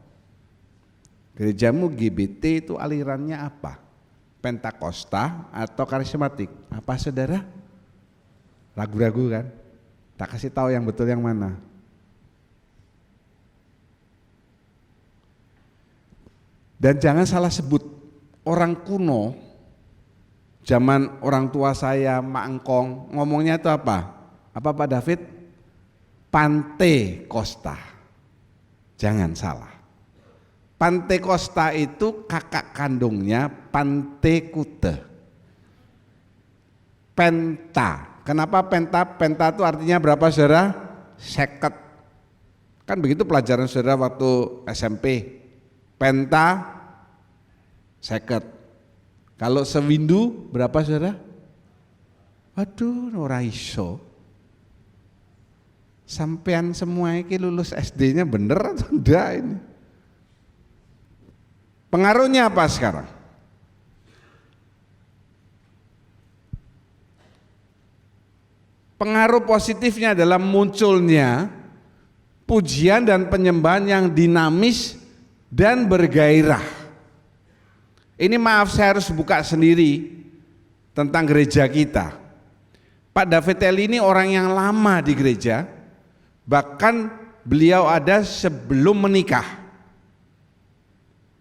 gerejamu GBT itu alirannya apa? Pentakosta atau karismatik? Apa saudara? Ragu-ragu kan? Tak kasih tahu yang betul yang mana. Dan jangan salah sebut, orang kuno zaman orang tua saya, Mak Engkong, ngomongnya itu apa? Apa Pak David? Pantekosta. Jangan salah. Pantekosta itu kakak kandungnya Pantekute. Penta. Kenapa penta? Penta itu artinya berapa saudara? 50. Kan begitu pelajaran saudara waktu SMP. Penta 50. Kalau sewindu berapa saudara? Waduh, ora iso. Sampean semua ini lulus SD-nya bener atau enggak ini? Pengaruhnya apa sekarang? Pengaruh positifnya adalah munculnya pujian dan penyembahan yang dinamis dan bergairah. Ini maaf saya harus buka sendiri tentang gereja kita. Pak David Eli ini orang yang lama di gereja, bahkan beliau ada sebelum menikah.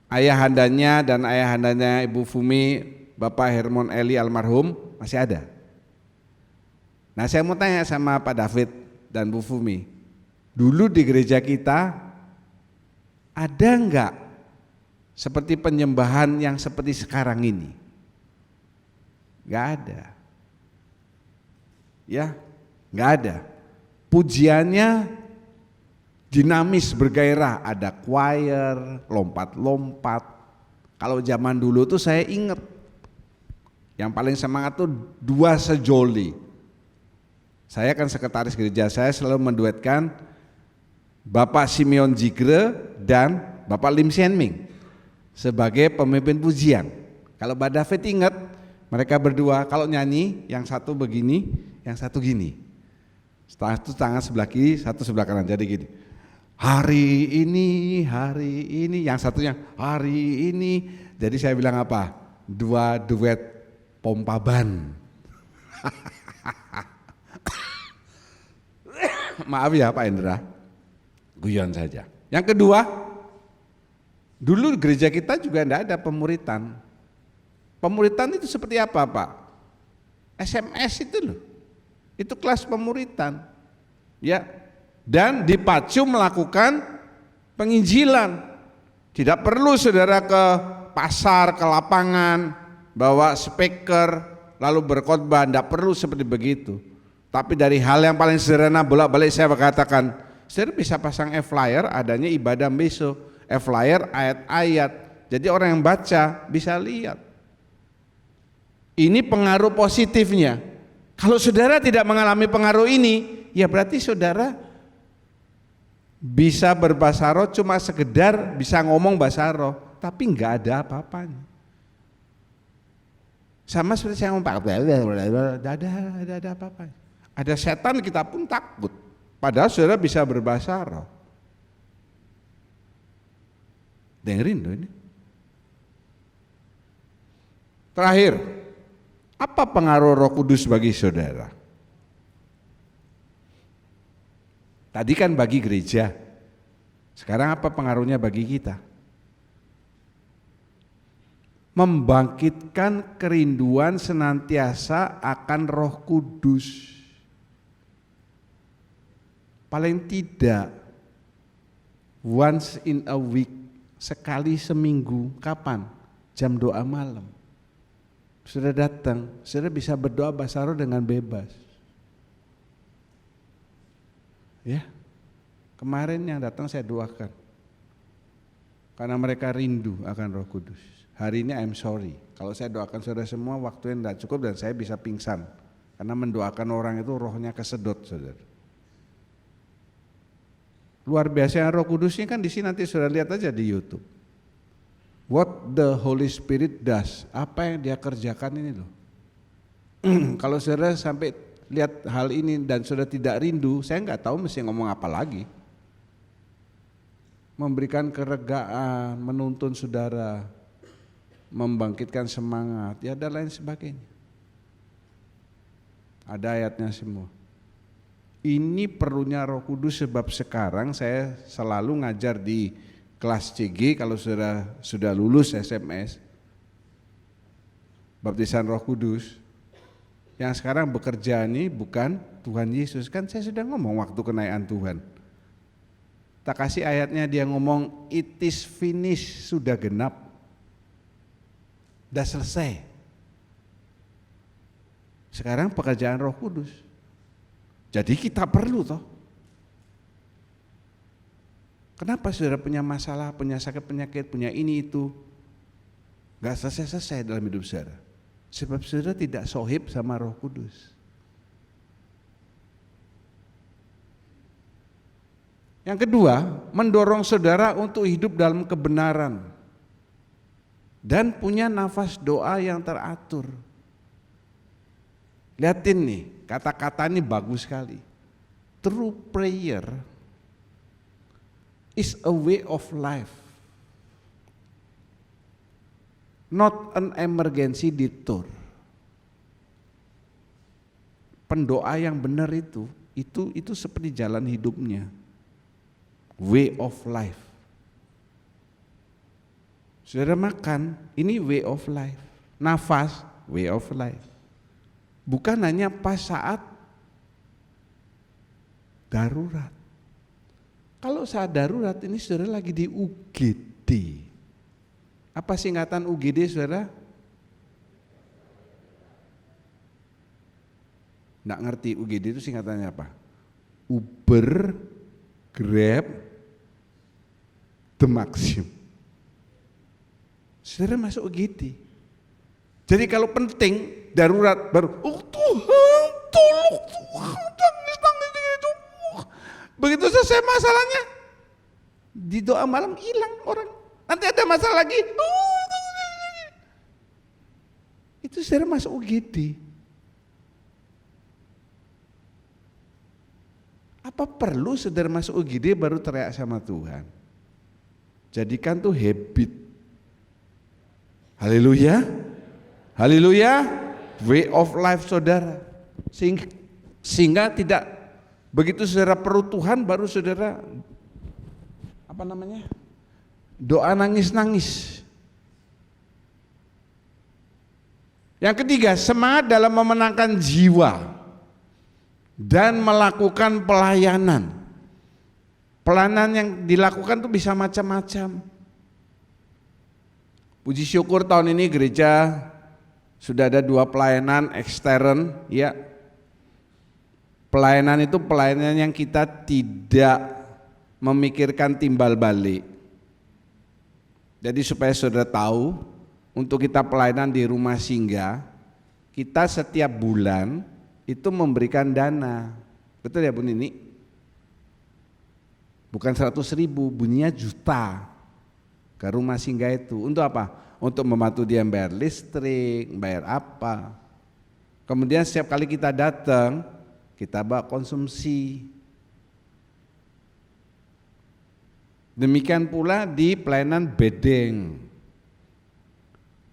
Ayahandanya dan ayahandanya Ibu Fumi, Bapak Hermon Eli almarhum masih ada. Nah saya mau tanya sama Pak David dan Bu Fumi, dulu di gereja kita ada enggak seperti penyembahan yang seperti sekarang ini? Enggak ada. Ya, enggak ada. Pujiannya dinamis bergairah, ada choir, lompat-lompat. Kalau zaman dulu tuh saya ingat yang paling semangat tuh dua sejoli. Saya kan sekretaris gereja, saya selalu menduetkan Bapak Simeon Jigre dan Bapak Lim Sien Ming sebagai pemimpin pujian. Kalau Pak David ingat, mereka berdua kalau nyanyi, yang satu begini, yang satu gini. Setelah itu tangan sebelah kiri, satu sebelah kanan, jadi gini. Hari ini, yang satunya hari ini. Jadi saya bilang apa? Dua duet pompa ban. Maaf ya Pak Indra, guyon saja. Yang kedua, dulu gereja kita juga tidak ada pemuritan. Pemuritan itu seperti apa Pak? SMS itu loh, itu kelas pemuritan. Ya, dan dipacu melakukan penginjilan. Tidak perlu saudara ke pasar, ke lapangan, bawa speaker, lalu berkhotbah, tidak perlu seperti begitu. Tapi dari hal yang paling sederhana, bolak-balik saya berkatakan, saudara bisa pasang flyer adanya ibadah besok, flyer ayat-ayat, jadi orang yang baca bisa lihat. Ini pengaruh positifnya. Kalau saudara tidak mengalami pengaruh ini, ya berarti saudara bisa berbahasa roh cuma sekedar bisa ngomong bahasa roh, tapi enggak ada apa-apanya. Sama seperti saya ngomong, tidak ada apa-apanya. Ada setan kita pun takut, padahal saudara bisa berbahasa roh. Dengerin loh ini. Terakhir, apa pengaruh Roh Kudus bagi saudara? Tadi kan bagi gereja, sekarang apa pengaruhnya bagi kita? Membangkitkan kerinduan senantiasa akan Roh Kudus. Paling tidak once in a week, sekali seminggu. Kapan? Jam doa malam. Sudah datang, sudah bisa berdoa bahasa roh dengan bebas. Ya, kemarin yang datang saya doakan, karena mereka rindu akan Roh Kudus. Hari ini I'm sorry, kalau saya doakan saudara semua waktunya tidak cukup dan saya bisa pingsan, karena mendoakan orang itu rohnya kesedot saudara. Luar biasa Roh Kudusnya kan di sini, nanti saudara lihat aja di YouTube. What the Holy Spirit does, apa yang dia kerjakan ini loh. Kalau saudara sampai lihat hal ini dan saudara tidak rindu, saya nggak tahu mesti ngomong apa lagi. Memberikan keregaan, menuntun saudara, membangkitkan semangat, ya dan lain sebagainya. Ada ayatnya semua. Ini perlunya Roh Kudus, sebab sekarang saya selalu ngajar di kelas CG kalau sudah lulus SMS baptisan Roh Kudus. Yang sekarang bekerja ini bukan Tuhan Yesus, kan saya sudah ngomong waktu kenaikan Tuhan. Tak kasih ayatnya, dia ngomong it is finished, sudah genap, sudah selesai. Sekarang pekerjaan Roh Kudus. Jadi kita perlu toh. Kenapa saudara punya masalah, punya sakit penyakit, punya ini itu, gak selesai-selesai dalam hidup saudara? Sebab saudara tidak sohib sama Roh Kudus. Yang kedua, mendorong saudara untuk hidup dalam kebenaran dan punya nafas doa yang teratur. Lihatin nih, kata-kata ini bagus sekali. True prayer is a way of life, not an emergency detour. Pendoa yang benar itu seperti jalan hidupnya, way of life. Saudara makan, ini way of life. Nafas, way of life. Bukan hanya pas saat darurat. Kalau saat darurat ini saudara lagi di UGD. Apa singkatan UGD saudara? Nggak ngerti UGD itu singkatannya apa? Uber, Grab, The Maxim. Saudara masuk UGD. Jadi kalau penting, darurat baru, oh Tuhan, tolong Tuhan, tangis itu. Begitu selesai masalahnya, di doa malam hilang orang. Nanti ada masalah lagi, itu saudara masuk UGD. Apa perlu saudara masuk UGD baru teriak sama Tuhan? Jadikan tuh habit. Haleluya, haleluya, way of life saudara. Sehingga tidak begitu saudara perlu Tuhan baru saudara doa nangis-nangis. Yang ketiga, semangat dalam memenangkan jiwa dan melakukan pelayanan. Pelayanan yang dilakukan tuh bisa macam-macam. Puji syukur tahun ini gereja sudah ada 2 pelayanan ekstern, ya. Pelayanan itu pelayanan yang kita tidak memikirkan timbal balik. Jadi supaya saudara tahu, untuk kita pelayanan di rumah singgah, kita setiap bulan itu memberikan dana. Betul ya Bu Nini? Bukan 100.000, bunyinya juta ke rumah singgah itu. Untuk apa? Untuk membantu dia bayar listrik, bayar apa. Kemudian setiap kali kita datang, kita bawa konsumsi. Demikian pula di pelayanan bedeng.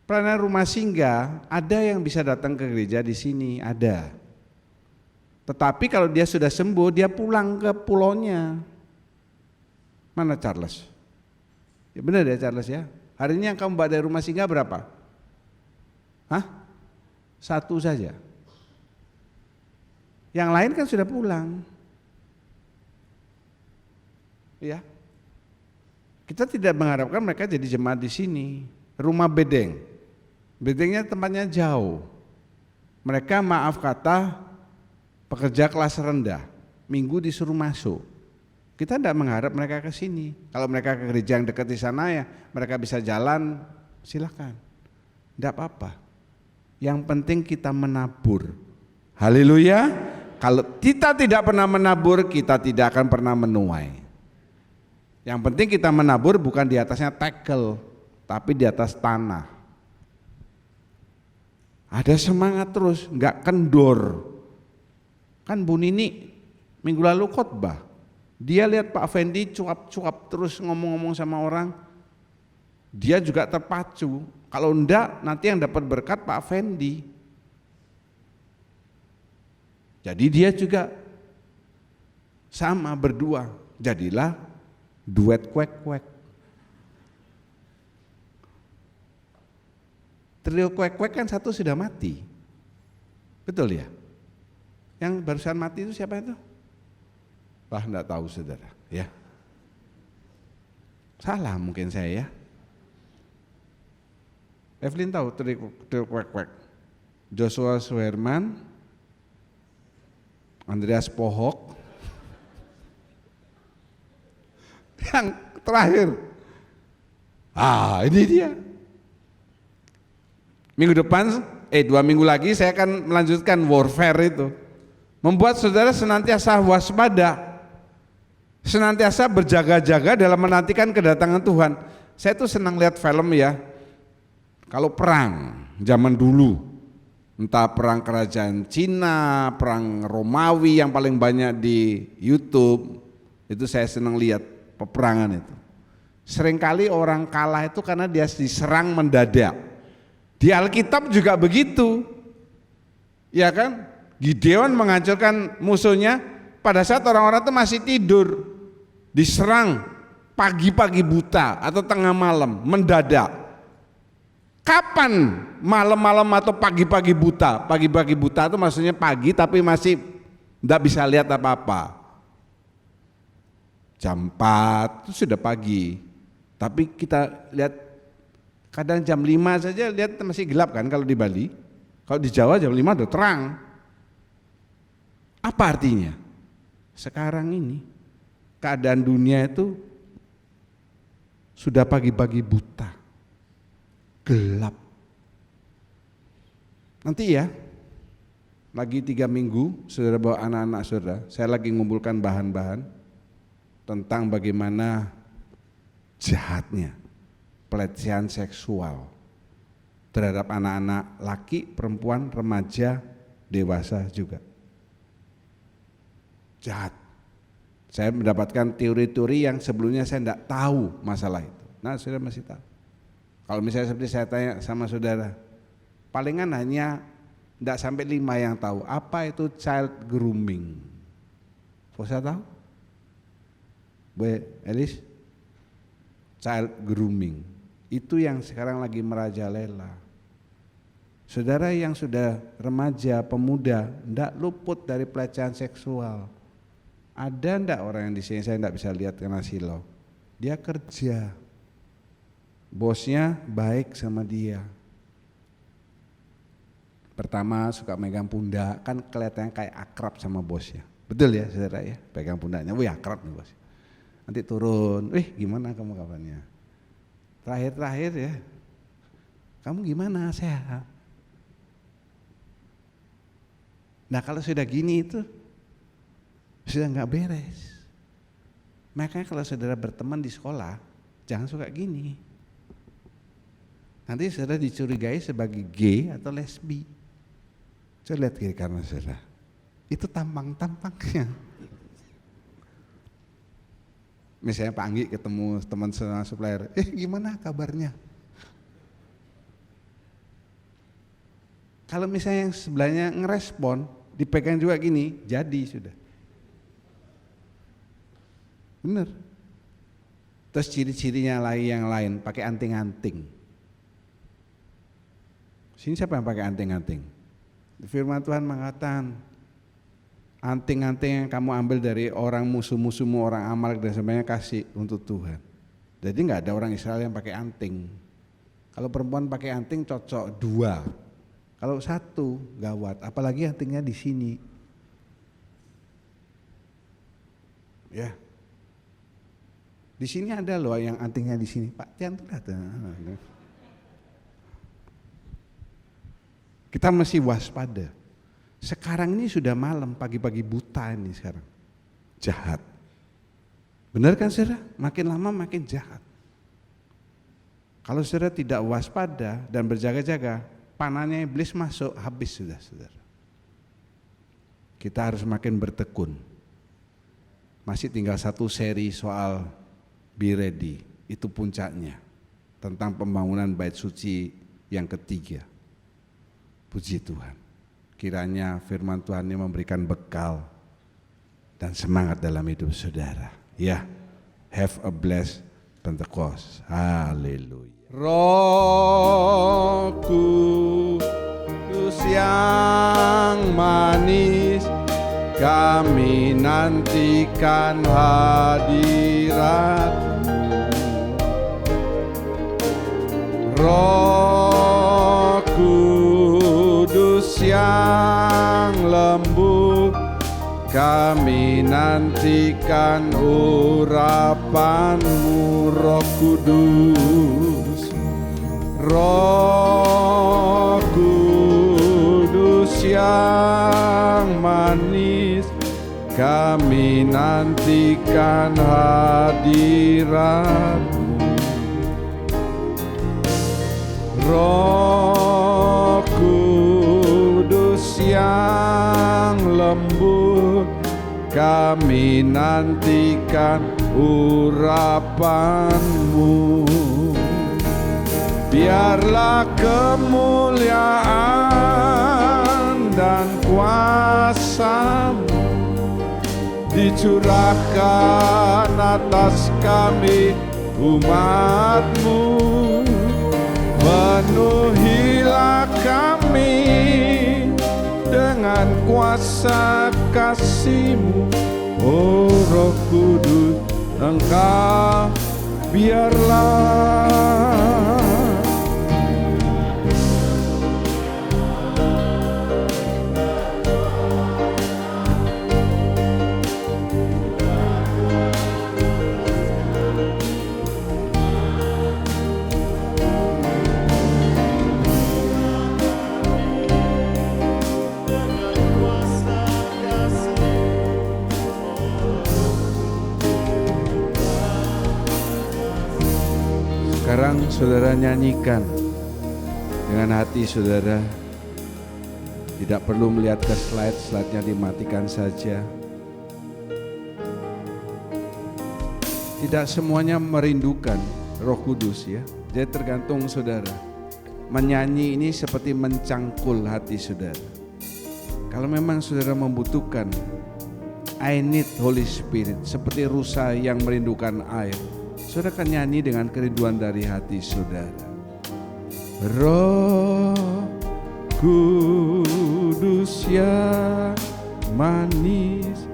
Pelayanan rumah singgah, ada yang bisa datang ke gereja di sini, ada. Tetapi kalau dia sudah sembuh, dia pulang ke pulaunya. Mana Charles? Ya benar ya Charles ya. Hari ini yang kamu bawa dari rumah singgah berapa? Hah? 1 saja. Yang lain kan sudah pulang. Ya. Kita tidak mengharapkan mereka jadi jemaat di sini. Rumah bedeng. Bedengnya tempatnya jauh. Mereka maaf kata pekerja kelas rendah. Minggu disuruh masuk. Kita tidak mengharap mereka ke sini. Kalau mereka ke gereja yang dekat di sana ya, mereka bisa jalan, silakan. Tidak apa-apa. Yang penting kita menabur. Haleluya. Kalau kita tidak pernah menabur, kita tidak akan pernah menuai. Yang penting kita menabur bukan di atasnya tekel, tapi di atas tanah. Ada semangat terus, enggak kendor. Kan Bu Nini minggu lalu khotbah, dia lihat Pak Fendi cuap-cuap terus ngomong-ngomong sama orang, dia juga terpacu. Kalau enggak nanti yang dapat berkat Pak Fendi. Jadi dia juga sama berdua, jadilah duet kuek-kuek. Trio kuek-kuek kan satu sudah mati, betul ya? Yang barusan mati itu siapa itu? Wah, enggak tahu saudara, ya. Salah mungkin saya ya. Evelyn tahu trio kuek-kuek. Joshua Suherman, Andreas Pohok, yang terakhir. Ini dia. Minggu depan, 2 minggu lagi saya akan melanjutkan warfare itu. Membuat saudara senantiasa waspada, senantiasa berjaga-jaga dalam menantikan kedatangan Tuhan. Saya tuh senang lihat film ya. Kalau perang zaman dulu, entah perang kerajaan Cina, perang Romawi yang paling banyak di YouTube, itu saya senang lihat peperangan itu. Seringkali orang kalah itu karena dia diserang mendadak. Di Alkitab juga begitu, ya kan? Gideon menghancurkan musuhnya pada saat orang-orang itu masih tidur, diserang pagi-pagi buta atau tengah malam mendadak. Kapan malam-malam atau pagi-pagi buta? Pagi-pagi buta itu maksudnya pagi tapi masih tidak bisa lihat apa-apa. Jam 4 itu sudah pagi, tapi kita lihat kadang jam 5 saja lihat masih gelap kan kalau di Bali. Kalau di Jawa jam 5 udah terang. Apa artinya? Sekarang ini keadaan dunia itu sudah pagi-pagi buta, gelap. Nanti ya, lagi 3 minggu saudara bawa anak-anak saudara, saya lagi ngumpulkan bahan-bahan tentang bagaimana jahatnya pelecehan seksual terhadap anak-anak laki, perempuan, remaja, dewasa juga. Jahat. Saya mendapatkan teori-teori yang sebelumnya saya tidak tahu masalah itu. Nah, saudara masih tahu. Kalau misalnya seperti saya tanya sama saudara, palingan hanya tidak sampai 5 yang tahu apa itu child grooming. Saya tahu? Bu Elis? Child grooming itu yang sekarang lagi merajalela. Saudara yang sudah remaja, pemuda, tidak luput dari pelecehan seksual. Ada ndak orang yang di sini saya ndak bisa lihat karena silau. Dia kerja, bosnya baik sama dia. Pertama suka megang pundak, kan kelihatannya kayak akrab sama bosnya. Betul ya saudara ya, pegang pundaknya, wih akrab nih bos. Nanti turun, wih gimana kamu kabarnya? Terakhir ya, kamu gimana, sehat? Nah kalau sudah gini itu sudah nggak beres. Makanya kalau saudara berteman di sekolah jangan suka gini. Nanti saudara dicurigai sebagai gay atau lesbi. Coba lihat kiri kanan saudara. Itu tampang-tampangnya. Misalnya Pak Anggi ketemu teman supplier, gimana kabarnya? Kalau misalnya yang sebelahnya ngerespon, dipegang juga gini, jadi sudah. Bener. Terus ciri-cirinya yang lain, pakai anting-anting. Sini siapa yang pakai anting-anting? Firman Tuhan mengatakan, anting-anting yang kamu ambil dari orang musuh-musuhmu, orang Amalek dan sebagainya kasih untuk Tuhan. Jadi nggak ada orang Israel yang pakai anting. Kalau perempuan pakai anting cocok 2. Kalau 1 gawat, apalagi antingnya di sini. Ya. Di sini ada loh yang antingnya di sini. Pak Tian tuh datang. Kita mesti waspada. Sekarang ini sudah malam, pagi-pagi buta ini sekarang. Jahat. Benar kan saudara? Makin lama makin jahat. Kalau saudara tidak waspada dan berjaga-jaga, panahnya iblis masuk, habis sudah saudara. kita harus makin bertekun. Masih tinggal satu seri soal Be Ready, itu puncaknya, tentang pembangunan bait suci yang ketiga. Puji Tuhan, kiranya firman Tuhan ini memberikan bekal dan semangat dalam hidup saudara. Ya, have a blessed Pentecost. Haleluya. Roh Kudus yang manis, kami nantikan hadirat-Mu. Roh Kudus yang lembut, kami nantikan urapan-Mu. Roh Kudus, Roh Kudus yang manis, kami nantikan hadirat-Mu. Roh Kudus yang lembut, kami nantikan urapan-Mu. Biarlah kemuliaan dan kuasa-Mu dicurahkan atas kami umat-Mu. Penuhilah kami dengan kuasa kasih-Mu, oh Roh Kudus, Engkau biarlah Sekarang saudara nyanyikan dengan hati saudara. Tidak perlu melihat ke slide-nya, dimatikan saja. Tidak semuanya merindukan Roh Kudus ya. Jadi tergantung saudara. Menyanyi ini seperti mencangkul hati saudara. Kalau memang saudara membutuhkan, I need Holy Spirit, seperti rusa yang merindukan air, saudara akan nyanyi dengan kerinduan dari hati saudara. Roh Kudus yang manis,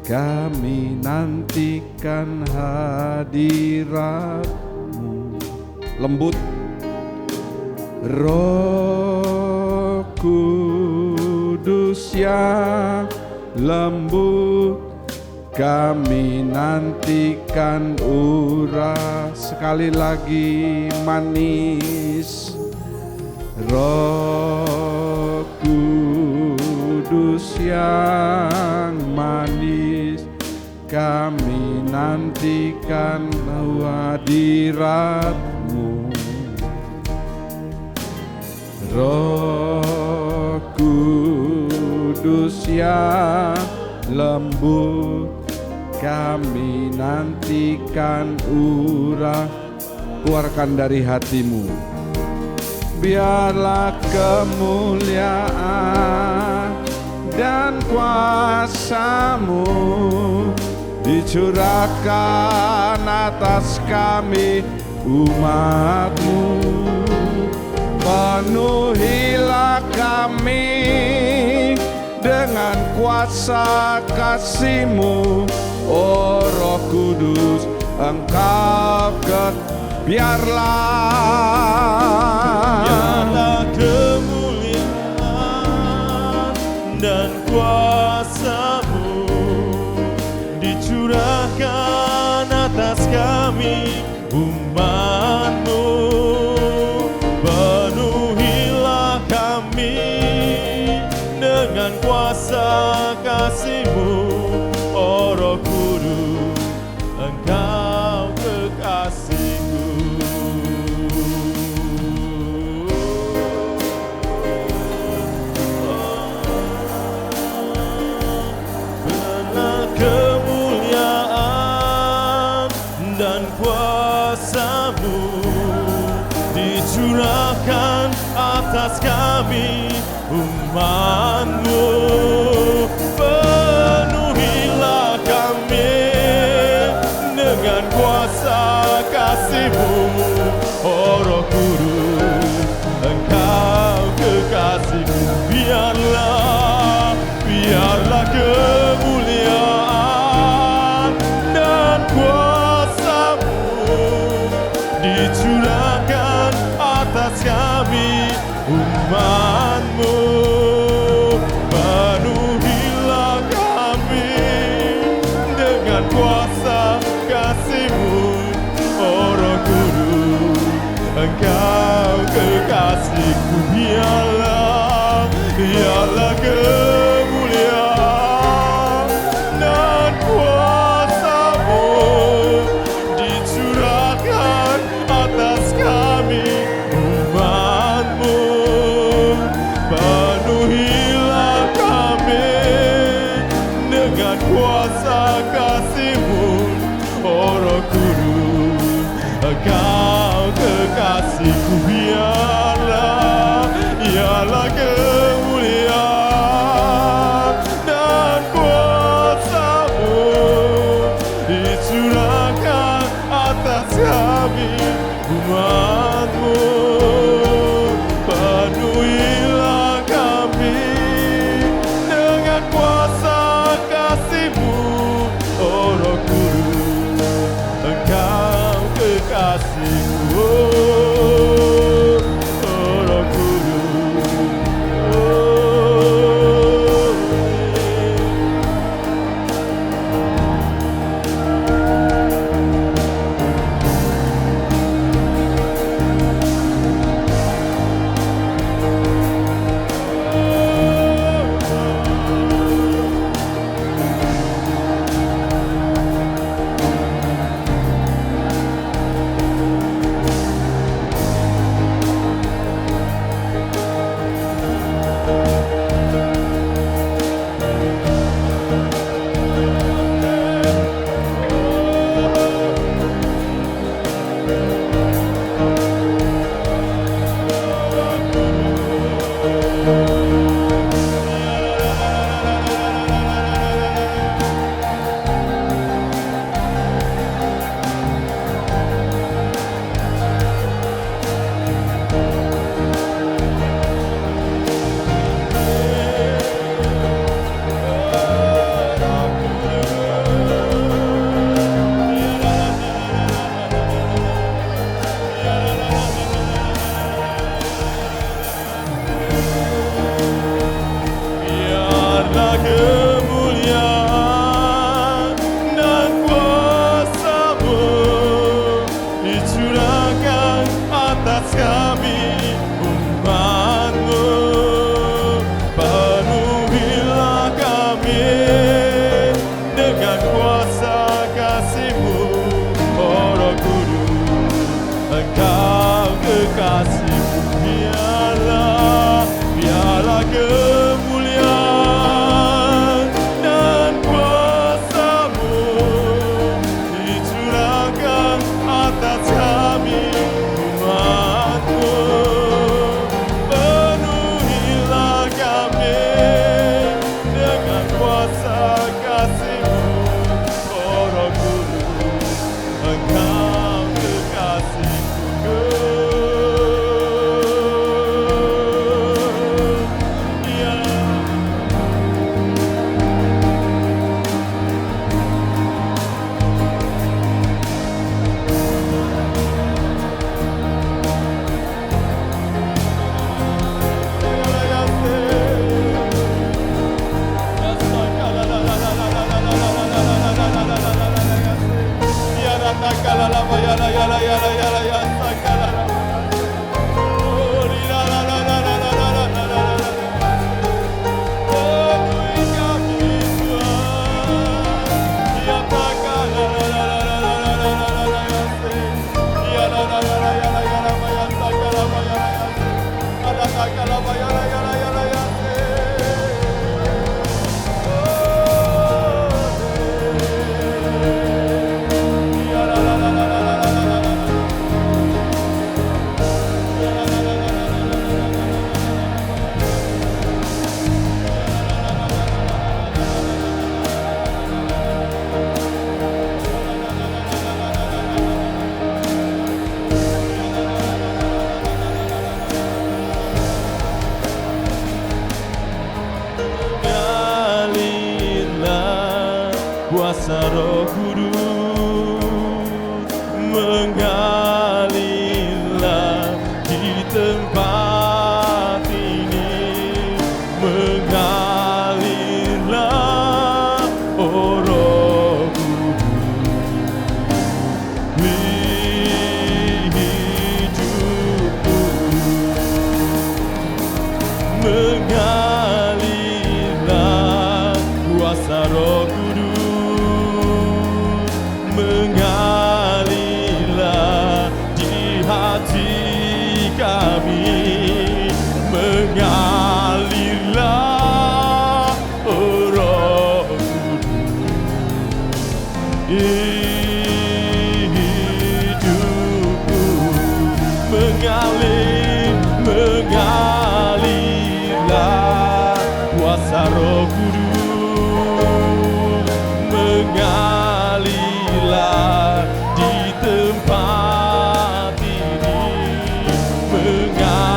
kami nantikan hadirat-Mu. Lembut. Roh Kudus yang lembut, kami nantikan sekali lagi manis. Roh Kudus yang manis, kami nantikan hadirat-Mu. Roh Kudus yang lembut, kami nantikan keluarkan dari hatimu. Biarlah kemuliaan dan kuasa-Mu dicurahkan atas kami umat-Mu. Penuhilah kami dengan kuasa kasih-Mu, oh Roh Kudus, Engkau biarlah kemuliaan dan kuasa-Mu dicurahkan atas kami umat-Mu. Penuhilah kami dengan kuasa kasih-Mu, oh Roh Kudus, Engkau kekasih-Ku. kuasa-Mu dicurahkan atas kami umat-Mu. Penuhilah kami dengan kuasa kasih-Mu, oh Roh Kudus, Engkau kekasih-Ku. Biarlah kemuliaan dan kuasa-Mu dicurahkan atas kami umat-Mu. Penuhilah kami dengan kuasa kasih-Mu, oh Roh Kudus, Engkau kekasih-Ku. Biarlah kemuliaan dan kuasa-Mu dicurahkan atas kami umat-Mu. Penuhilah kami dengan kuasa kasih-Mu, oh Roh Kudus, Engkau kekasih-Ku. Biarlah kemuliaan dan kuasa-Mu dicurahkan atas kami umat-Mu. Penuhilah kami dengan kuasa kasih-Mu, oh Roh Kudus, Engkau kekasih-Ku. Oh Roh Kudus, kuasa Roh Kudus mengalirlah di tempat ini, mengalirlah, oh Roh Kudus, hidupku, mengalirlah kuasa Roh Kudus, mengalirlah di hati kami, mengalirlah, oh Roh Kudus, hidupku, mengalirlah kuasa Roh Kudus, mengalirlah di tempat ini, mengalirlah,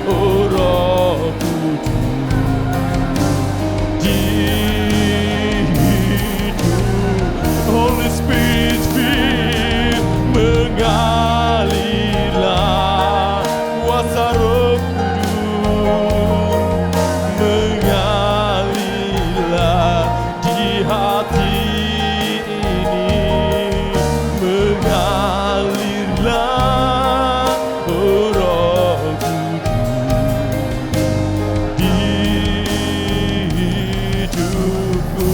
oh Roh Kudus, di hidup, Holy Spirit fill, mengalirlah kuasa Roh Kudus, mengalirlah di hati ini, mengalirlah, oh Roh Kudus, di hidupku.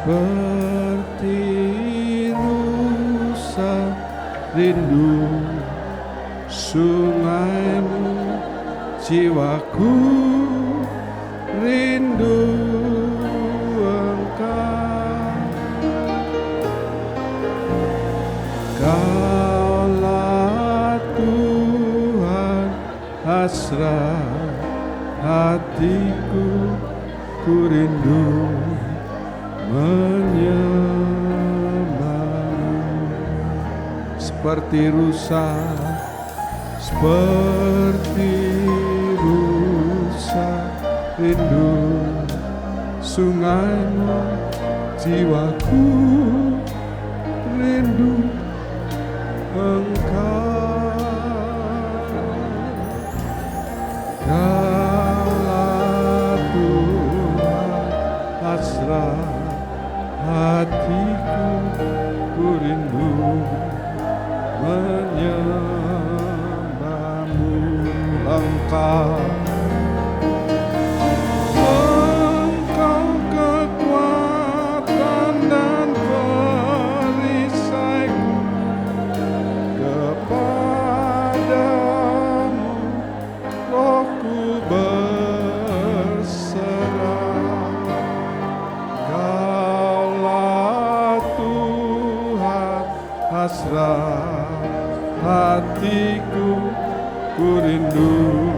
seperti rusa rindu sungaimu, jiwaku rindu Engkau. Kaulah Tuhan hasrat hatiku, ku rindu menyembahmu. Seperti rusa rindu sungaimu, jiwaku rindu Engkau. Kaulah Tuhan hasrat hatiku, ku rindu menyembahmu. Engkau kekuatan dan perisaiku, kepadamu rohku berserah. Kaulah Tuhan hasrat hatiku, ku rindu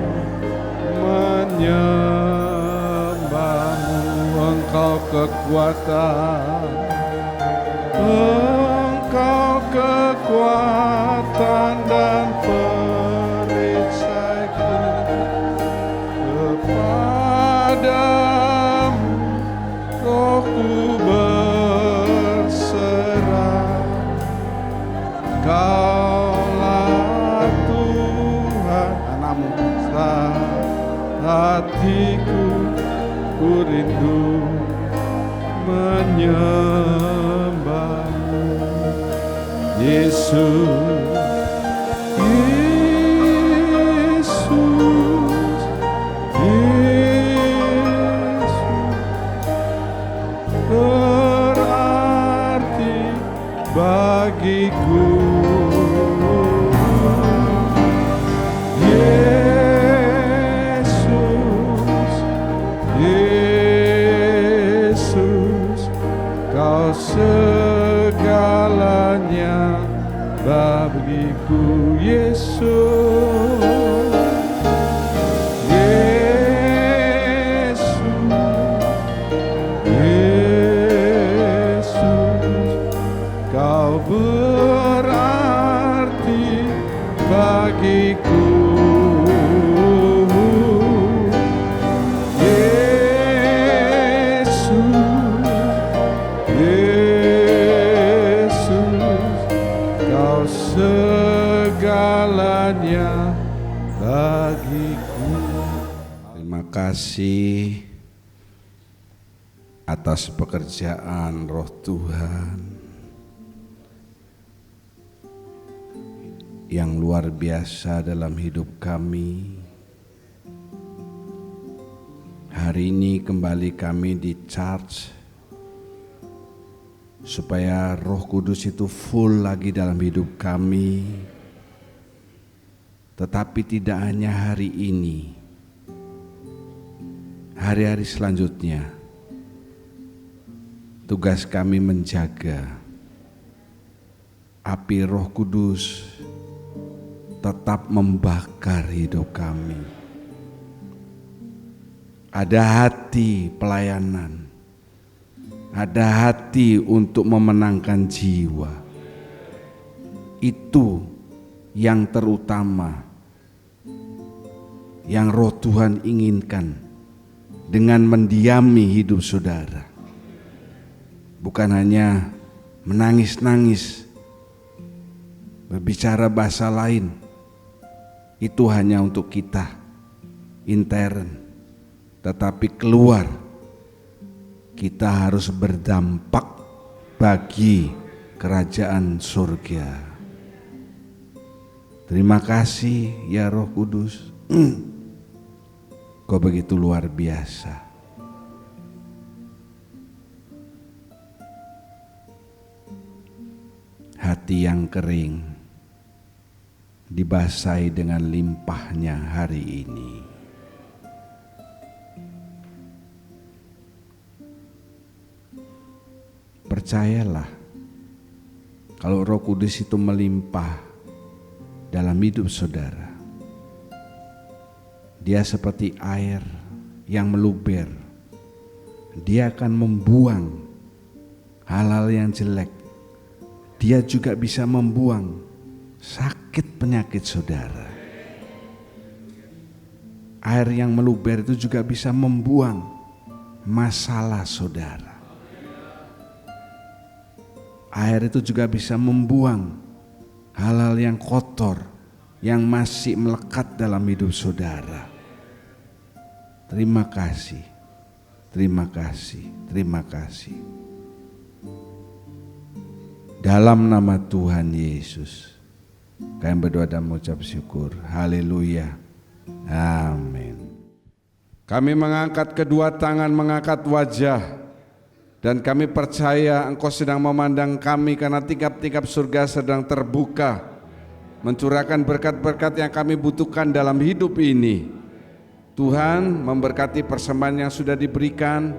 menyembahmu. Engkau kekuatan, Engkau kekuatan dan perisaiku, kepadamu rohku berserah. Kaulah Tuhan anakmu hatiku, ku rindu menyembahmu. Yesus, Yesus, Yesus, berarti bagiku. Kau segalanya bagiku, Yesus, Yesus, Yesus. Kau berarti bagiku. Segalanya bagiku. Terima kasih atas pekerjaan Roh Tuhan yang luar biasa dalam hidup kami. Hari ini kembali kami di charge supaya Roh Kudus itu full lagi dalam hidup kami. Tetapi tidak hanya hari ini, hari-hari selanjutnya tugas kami menjaga api Roh Kudus tetap membakar hidup kami. Ada hati pelayanan, ada hati untuk memenangkan jiwa. Itu yang terutama yang Roh Tuhan inginkan dengan mendiami hidup saudara. Bukan hanya menangis-nangis, berbicara bahasa lain. Itu hanya untuk kita intern. Tetapi keluar kita harus berdampak bagi kerajaan surga. Terima kasih ya Roh Kudus. Kau begitu luar biasa. hati yang kering dibasahi dengan limpahnya hari ini. Percayalah, kalau Roh Kudus itu melimpah dalam hidup saudara, dia seperti air yang meluber. Dia akan membuang hal-hal yang jelek. Dia juga bisa membuang sakit penyakit saudara. Air yang meluber itu juga bisa membuang masalah saudara. Air itu juga bisa membuang hal-hal yang kotor yang masih melekat dalam hidup saudara. Terima kasih, terima kasih, terima kasih. Dalam nama Tuhan Yesus, kami berdoa dan mengucap syukur. Haleluya, amin. Kami mengangkat kedua tangan, mengangkat wajah, dan kami percaya Engkau sedang memandang kami karena tingkap-tingkap surga sedang terbuka, mencurahkan berkat-berkat yang kami butuhkan dalam hidup ini. Tuhan memberkati persembahan yang sudah diberikan.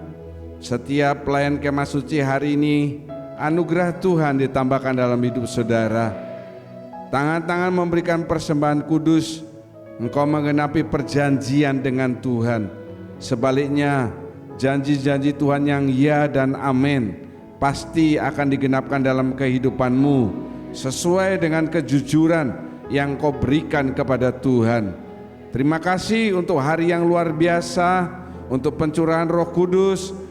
Setiap pelayan kemah suci hari ini, anugerah Tuhan ditambahkan dalam hidup saudara. Tangan-tangan memberikan persembahan kudus, engkau menggenapi perjanjian dengan Tuhan. Sebaliknya, janji-janji Tuhan yang ya dan amin pasti akan digenapkan dalam kehidupanmu sesuai dengan kejujuran yang kau berikan kepada Tuhan. Terima kasih untuk hari yang luar biasa, untuk pencurahan Roh Kudus.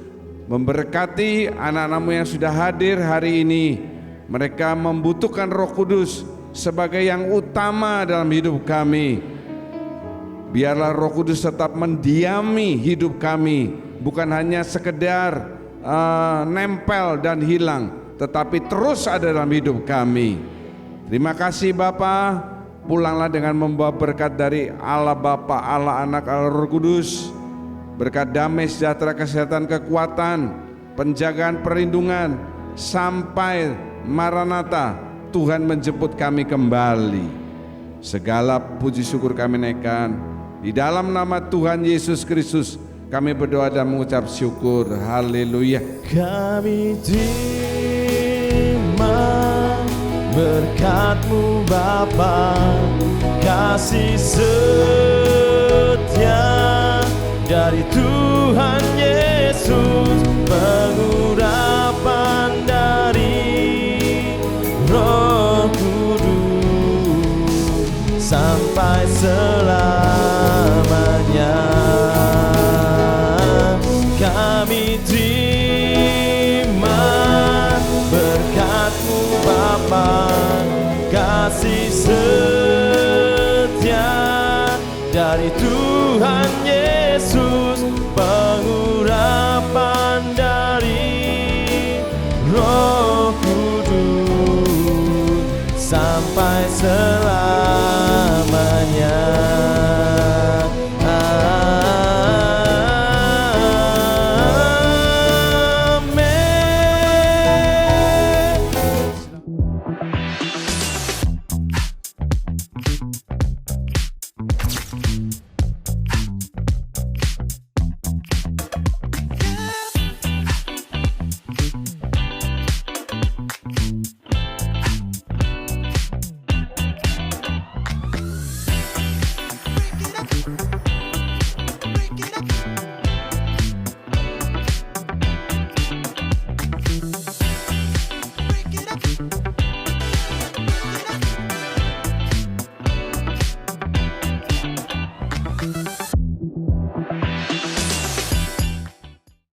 Memberkati anak-anakmu yang sudah hadir hari ini. Mereka membutuhkan Roh Kudus sebagai yang utama dalam hidup kami. Biarlah Roh Kudus tetap mendiami hidup kami, bukan hanya sekedar nempel dan hilang, tetapi terus ada dalam hidup kami. Terima kasih Bapa. Pulanglah dengan membawa berkat dari Allah Bapa, Allah Anak, Allah Roh Kudus. Berkat damai, sejahtera, kesehatan, kekuatan, penjagaan, perlindungan, sampai Maranatha Tuhan menjemput kami kembali. Segala puji syukur kami naikkan di dalam nama Tuhan Yesus Kristus. Kami berdoa dan mengucap syukur. Haleluya. Kami terima berkat-Mu Bapa, kasih setia dari Tuhan Yesus, pengurapan dari Roh Kudus sampai selamanya. Kami terima berkat-Mu Bapa, kasih setia dari Tuhan Yesus, pengurapan dari Roh Kudus sampai selamanya.